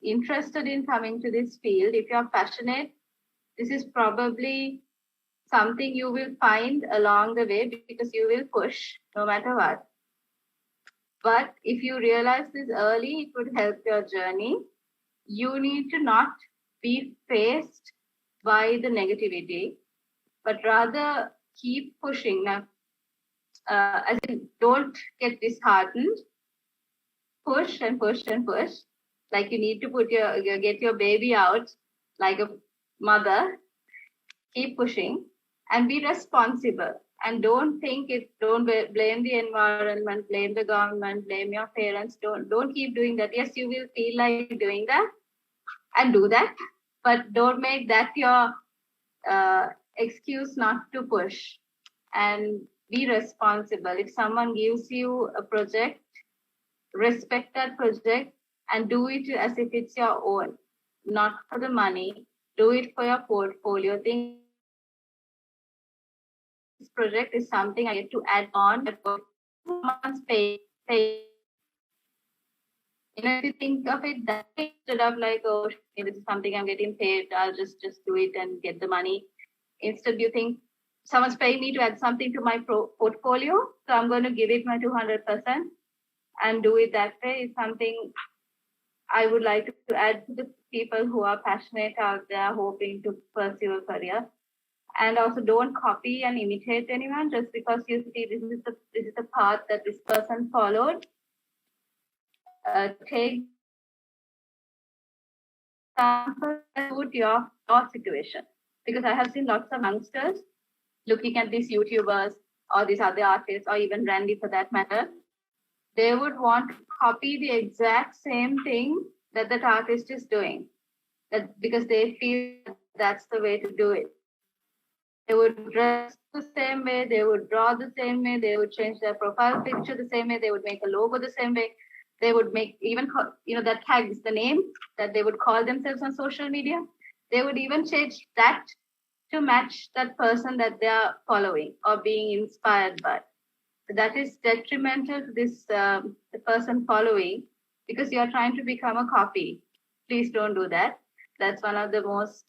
interested in coming to this field, if you're passionate, this is probably something you will find along the way because you will push no matter what. But if you realize this early, it would help your journey. You need to not be faced by the negativity, but rather keep pushing. Now, as in, don't get disheartened. Push and push and push. Like you need to get your baby out like a mother. Keep pushing and be responsible. And don't blame the environment, blame the government, blame your parents. Don't keep doing that. Yes, you will feel like doing that and do that, but don't make that your excuse not to push. And be responsible. If someone gives you a project, respect that project and do it as if it's your own, not for the money. Do it for your portfolio. Think this project is something I get to add on. Someone's pay. If you think of it that way, instead of like, oh, this is something I'm getting paid, I'll just do it and get the money. Instead, you think someone's paying me to add something to my portfolio, so I'm going to give it my 200% and do it that way. Is something I would like to add to the people who are passionate out there, hoping to pursue a career. And also, don't copy and imitate anyone just because you see this is the path that this person followed. Take example suit your situation, because I have seen lots of youngsters looking at these YouTubers or these other artists, or even Randy for that matter. They would want to copy the exact same thing that that artist is doing, that because they feel that's the way to do it. They would dress the same way, they would draw the same way, they would change their profile picture the same way, they would make a logo the same way, they would make even, that tags, the name that they would call themselves on social media. They would even change that to match that person that they are following or being inspired by. So that is detrimental to this the person following, because you are trying to become a copy. Please don't do that. That's one of the most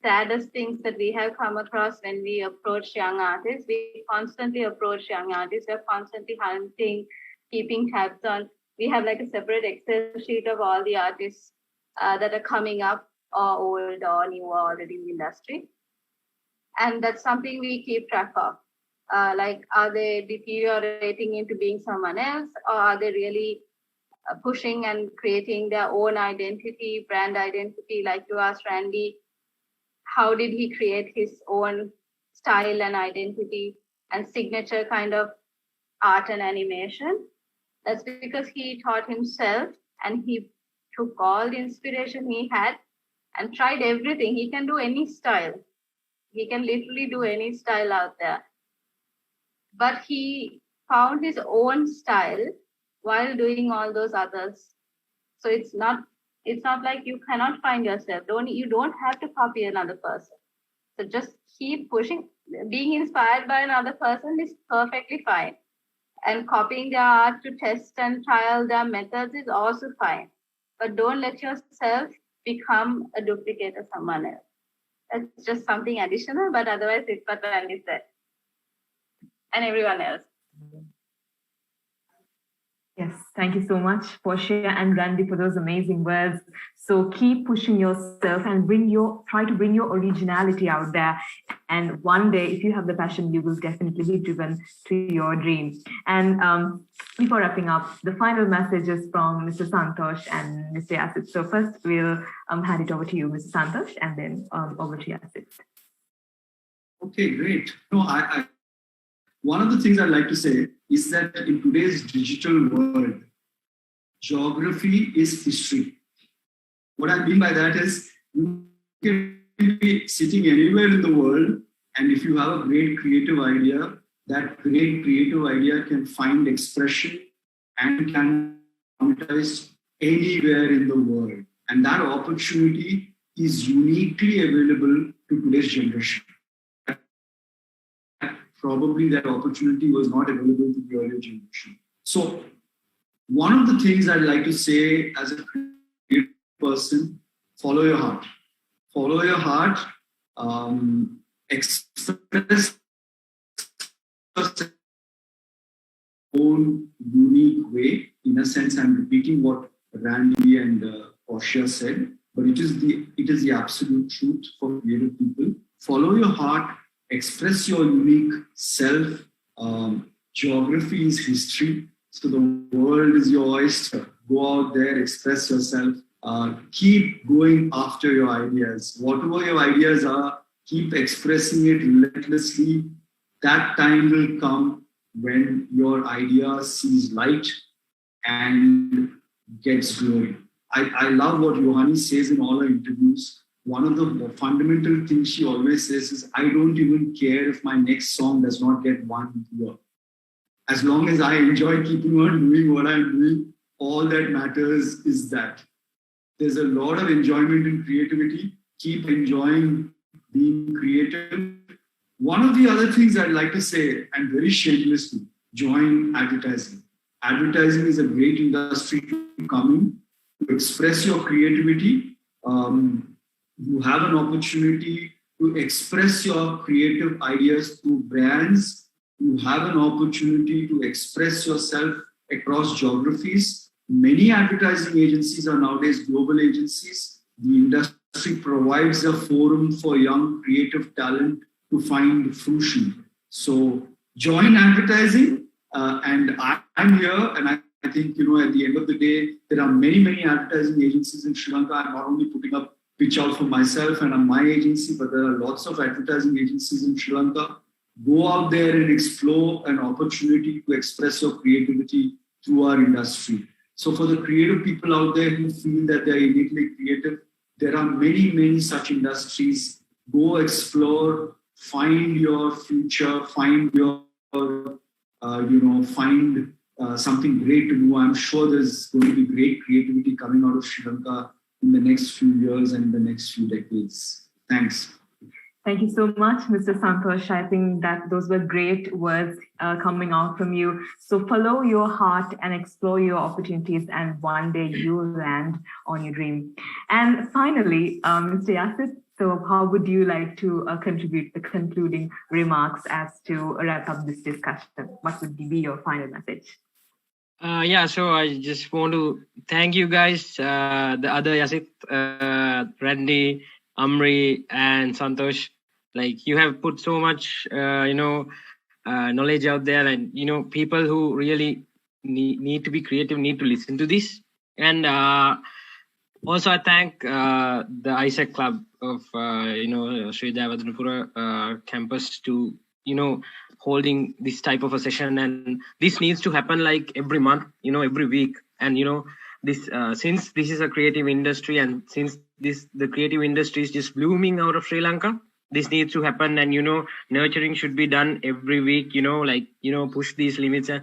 saddest things that we have come across when we approach young artists. We constantly approach young artists. We're constantly hunting, keeping tabs on. We have like a separate Excel sheet of all the artists that are coming up, or old or new or already in the industry. And that's something we keep track of. Like, are they deteriorating into being someone else, or are they really pushing and creating their own identity, brand identity? Like you asked Randy, how did he create his own style and identity and signature kind of art and animation? That's because he taught himself and he took all the inspiration he had and tried everything. He can do any style. He can literally do any style out there. But he found his own style while doing all those others. So it's not like you cannot find yourself. You don't have to copy another person. So just keep pushing. Being inspired by another person is perfectly fine. And copying their art to test and trial their methods is also fine. But don't let yourself become a duplicate of someone else. That's just something additional, but otherwise it's what Randy said. And everyone else. Yes, thank you so much, Portia and Randy, for those amazing words. So keep pushing yourself and try to bring your originality out there. And one day, if you have the passion, you will definitely be driven to your dream. And before wrapping up, the final message is from Mr. Santosh and Mr. Yasith. So first, we'll hand it over to you, Mr. Santosh, and then over to Yasith. Okay, great. No, one of the things I'd like to say is that in today's digital world, geography is history. What I mean by that is you can be sitting anywhere in the world, and if you have a great creative idea, that great creative idea can find expression and can be monetized anywhere in the world. And that opportunity is uniquely available to today's generation. Probably that opportunity was not available to the earlier generation. So one of the things I'd like to say as a creative person, follow your heart. Follow your heart, express your own unique way. In a sense, I'm repeating what Randy and Portia said, but it is the absolute truth for creative people. Follow your heart. Express your unique self. Geography is history. So the world is your oyster. Go out there, express yourself. Keep going after your ideas. Whatever your ideas are, keep expressing it relentlessly. That time will come when your idea sees light and gets glory. I love what Yohani says in all her interviews. One of the fundamental things she always says is, I don't even care if my next song does not get one ear. As long as I enjoy keeping on doing what I'm doing, all that matters is that. There's a lot of enjoyment in creativity. Keep enjoying being creative. One of the other things I'd like to say, and very shamelessly, join advertising. Advertising is a great industry to come in, to express your creativity. You have an opportunity to express your creative ideas through brands. You have an opportunity to express yourself across geographies. Many advertising agencies are nowadays global agencies. The industry provides a forum for young creative talent to find fruition. So join advertising, and I'm here, and I think, at the end of the day, there are many advertising agencies in Sri Lanka. I'm not only putting up pitch out for myself and my agency, but there are lots of advertising agencies in Sri Lanka. Go out there and explore an opportunity to express your creativity through our industry. So for the creative people out there who feel that they're innately creative, there are many such industries. Go explore, find your future, find your, find something great to do. I'm sure there's going to be great creativity coming out of Sri Lanka in the next few years and the next few decades. Thanks. Thank you so much, Mr. Santosh. I think that those were great words coming out from you. So follow your heart and explore your opportunities, and one day you'll land on your dream. And finally, Mr. Yasith, so how would you like to contribute the concluding remarks as to wrap up this discussion? What would be your final message? So I just want to thank you guys, the other Yasith, Randy, Amri, and Santosh. Like, you have put so much, knowledge out there, and, people who really need to be creative need to listen to this. And also I thank the ISEC Club of, Sri Dawadanapura campus to, holding this type of a session. And this needs to happen like every month, every week. And, this since this is a creative industry, and since the creative industry is just blooming out of Sri Lanka, this needs to happen, and nurturing should be done every week. Push these limits and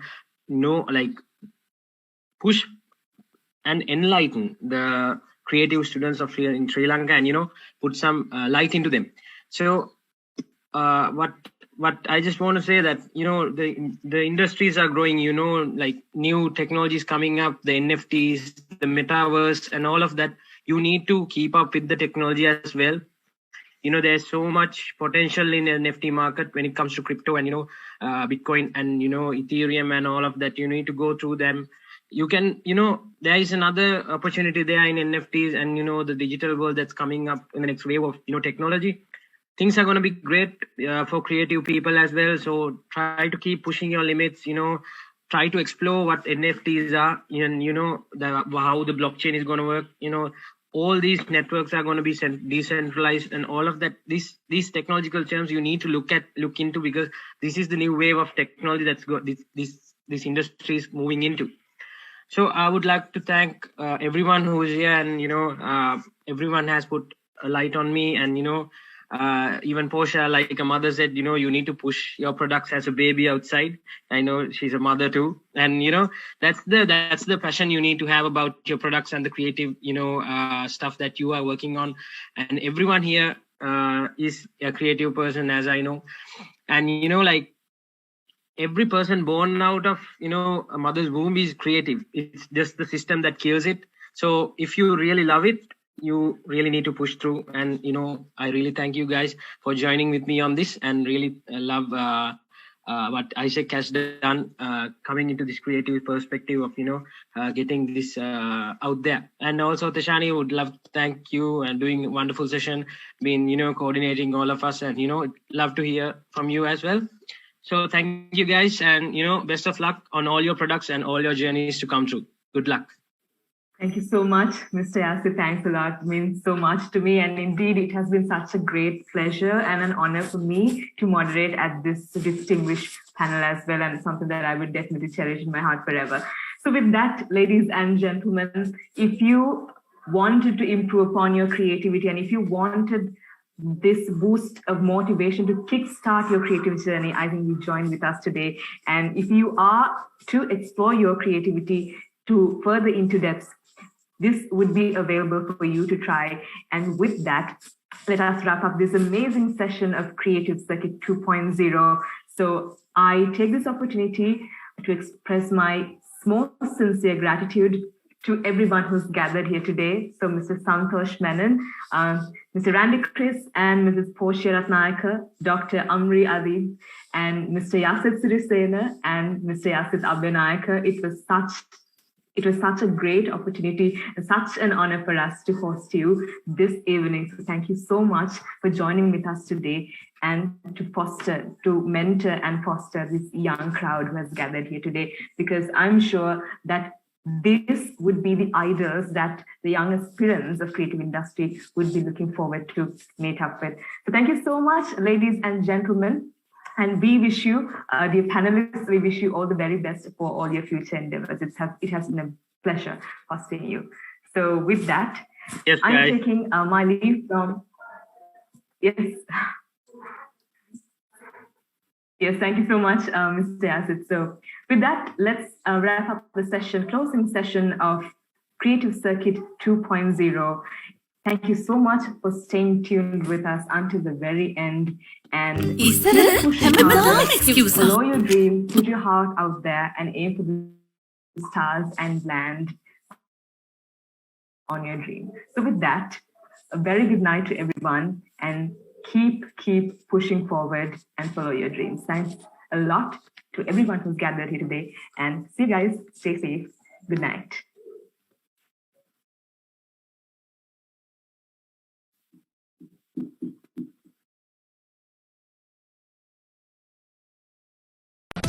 push and enlighten the creative students of in Sri Lanka, and put some light into them. So what I just want to say that the industries are growing, new technologies coming up, the NFTs, the metaverse, and all of that. You need to keep up with the technology as well. There's so much potential in the NFT market when it comes to crypto and Bitcoin and Ethereum and all of that. You need to go through them. You can, there is another opportunity there in NFTs and the digital world that's coming up in the next wave of technology. Things are going to be great for creative people as well. So try to keep pushing your limits. Try to explore what NFTs are, and how the blockchain is going to work. All these networks are going to be decentralized, and all of that. These technological terms you need to look into, because this is the new wave of technology that's this industry is moving into. So I would like to thank everyone who is here, and everyone has put a light on me, and even Portia, like a mother said, you need to push your products as a baby outside. I know she's a mother too, and that's the passion you need to have about your products and the creative stuff that you are working on. And everyone here is a creative person, as I know, and every person born out of a mother's womb is creative. It's just the system that kills it. So if you really love it, you really need to push through. And I really thank you guys for joining with me on this, and really love what Isaac has done, coming into this creative perspective of getting this out there. And also Theshani, would love to thank you and doing a wonderful session, coordinating all of us, and love to hear from you as well. So thank you guys, and best of luck on all your products and all your journeys to come true. Good luck. Thank you so much, Mr. Yasith. Thanks a lot. It means so much to me. And indeed, it has been such a great pleasure and an honor for me to moderate at this distinguished panel as well. And it's something that I would definitely cherish in my heart forever. So with that, ladies and gentlemen, if you wanted to improve upon your creativity, and if you wanted this boost of motivation to kickstart your creative journey, I think you join with us today. And if you are to explore your creativity to further into depths, this would be available for you to try. And with that, let us wrap up this amazing session of Creative Circuit 2.0. So I take this opportunity to express my most sincere gratitude to everyone who's gathered here today. So Mr. Santosh Menon, Mr. Randy Chriz, and Mrs. Portia Ratnayake, Dr. Amri Adheeb, and Mr. Yasith Sirisena, and Mr. Yasith Abeynayake. It was such a great opportunity and such an honor for us to host you this evening. So thank you so much for joining with us today, and to mentor and foster this young crowd who has gathered here today, because I'm sure that this would be the idols that the young aspirants of creative industry would be looking forward to meet up with. So thank you so much, ladies and gentlemen. And we wish you, dear panelists, we wish you all the very best for all your future endeavors. It has been a pleasure hosting you. So with that, yes, I'm taking my leave from... Yes. Yes, thank you so much, Mr. Yasith. So with that, let's wrap up the closing session of Creative Circuit 2.0. Thank you so much for staying tuned with us until the very end. And follow your dream, put your heart out there, and aim for the stars and land on your dream. So with that, a very good night to everyone, and keep pushing forward and follow your dreams. Thanks a lot to everyone who's gathered here today, and see you guys. Stay safe. Good night.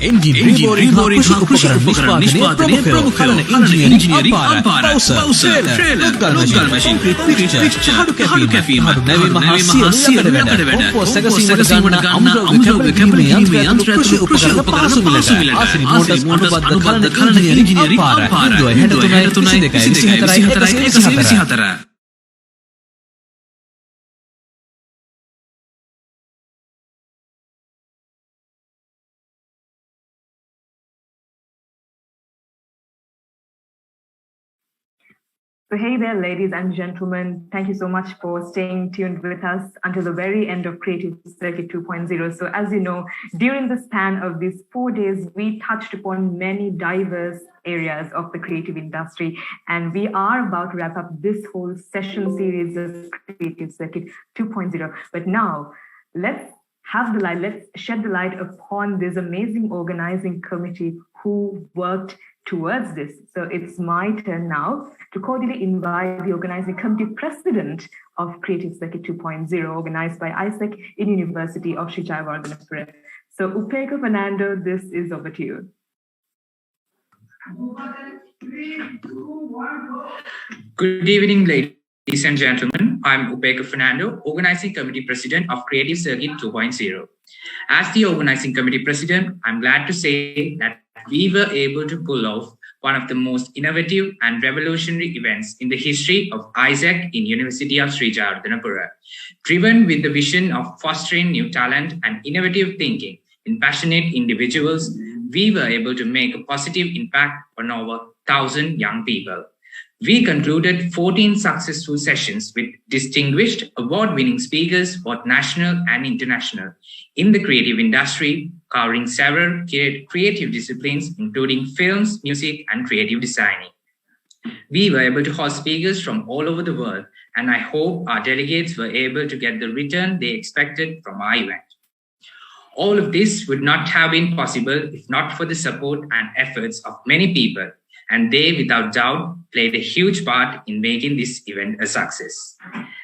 Engineering उपकरण निष्पादन प्रमुख engineering अपार trailer machine caffeine नवी महासियर සැකසීමට ගන්න අමුද්‍රව්‍ය කැපීම යන්ත්‍රයතුළු කෘෂි උපකරණ පාසු මිලට අනුබද්ධ කරන engineering අපාර 63 124 So hey there, ladies and gentlemen. Thank you so much for staying tuned with us until the very end of Creative Circuit 2.0. So as you know, during the span of these 4 days, we touched upon many diverse areas of the creative industry. And we are about to wrap up this whole session series of Creative Circuit 2.0. But now, let's shed the light upon this amazing organizing committee who worked towards this. So it's my turn now to cordially invite the organizing committee president of Creative Circuit 2.0, organized by ISEC in University of Sri Jayawardhanapura. So Upeka Fernando, this is over to you. Good evening, ladies and gentlemen. I'm Upeka Fernando, organizing committee president of Creative Circuit 2.0. As the organizing committee president, I'm glad to say that we were able to pull off one of the most innovative and revolutionary events in the history of ISEC in University of Sri Jayawardhanapura. Driven with the vision of fostering new talent and innovative thinking in passionate individuals, we were able to make a positive impact on over 1,000 young people. We concluded 14 successful sessions with distinguished award-winning speakers, both national and international, in the creative industry, covering several creative disciplines, including films, music, and creative designing. We were able to host speakers from all over the world, and I hope our delegates were able to get the return they expected from our event. All of this would not have been possible if not for the support and efforts of many people, and they, without doubt, played a huge part in making this event a success.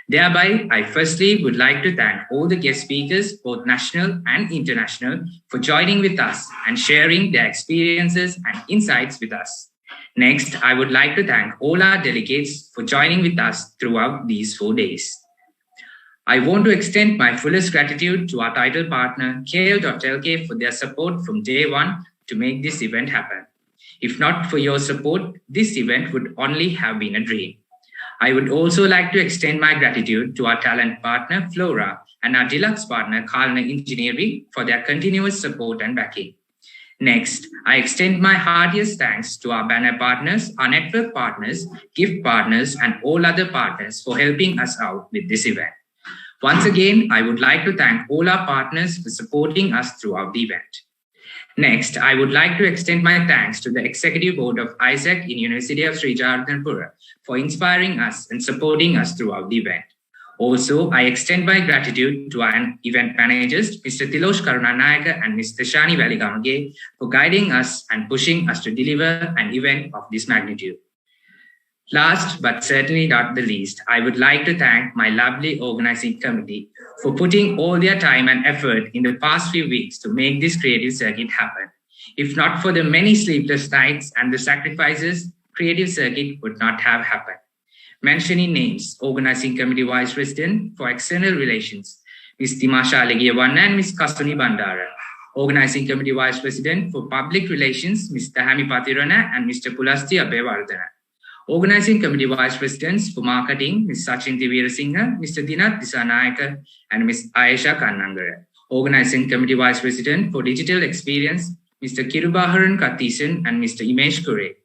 Thereby, I firstly would like to thank all the guest speakers, both national and international, for joining with us and sharing their experiences and insights with us. Next, I would like to thank all our delegates for joining with us throughout these 4 days. I want to extend my fullest gratitude to our title partner, KL.LK, for their support from day one to make this event happen. If not for your support, this event would only have been a dream. I would also like to extend my gratitude to our talent partner, Flora, and our deluxe partner, Kalna Engineering, for their continuous support and backing. Next, I extend my heartiest thanks to our banner partners, our network partners, gift partners, and all other partners for helping us out with this event. Once again, I would like to thank all our partners for supporting us throughout the event. Next, I would like to extend my thanks to the Executive Board of ISEC in University of Sri Jayawardhanapura for inspiring us and supporting us throughout the event. Also, I extend my gratitude to our event managers, Mr. Thilosh Karunanayake and Ms. Theshani Weligamage, for guiding us and pushing us to deliver an event of this magnitude. Last, but certainly not the least, I would like to thank my lovely organizing committee for putting all their time and effort in the past few weeks to make this creative circuit happen. If not for the many sleepless nights and the sacrifices, creative circuit would not have happened. Mentioning names, organizing committee vice president for external relations, Ms. Dimasha Legiawan and Ms. Kasuni Bandara. Organizing committee vice president for public relations, Mr. Hami Patirana and Mr. Pulasti Abewardana. Organizing Committee Vice Presidents for Marketing, Ms. Sachinthi Veerasinghe, Mr. Dinath Disanayake, and Ms. Ayesha Kannangara. Organizing Committee Vice President for Digital Experience, Mr. Kirubaharan Kathisan and Mr. Imesh Kure.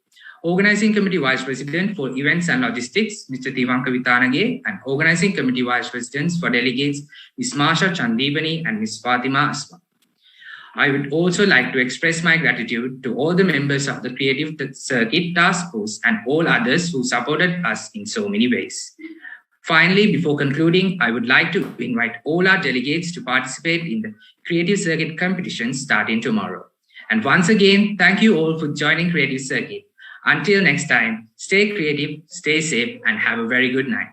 Organizing Committee Vice President for Events and Logistics, Mr. Tivanka Vitanage, and Organizing Committee Vice Presidents for Delegates, Ms. Masha Chandibani and Ms. Fatima Asma. I would also like to express my gratitude to all the members of the Creative Circuit Task Force and all others who supported us in so many ways. Finally, before concluding, I would like to invite all our delegates to participate in the Creative Circuit competition starting tomorrow. And once again, thank you all for joining Creative Circuit. Until next time, stay creative, stay safe, and have a very good night.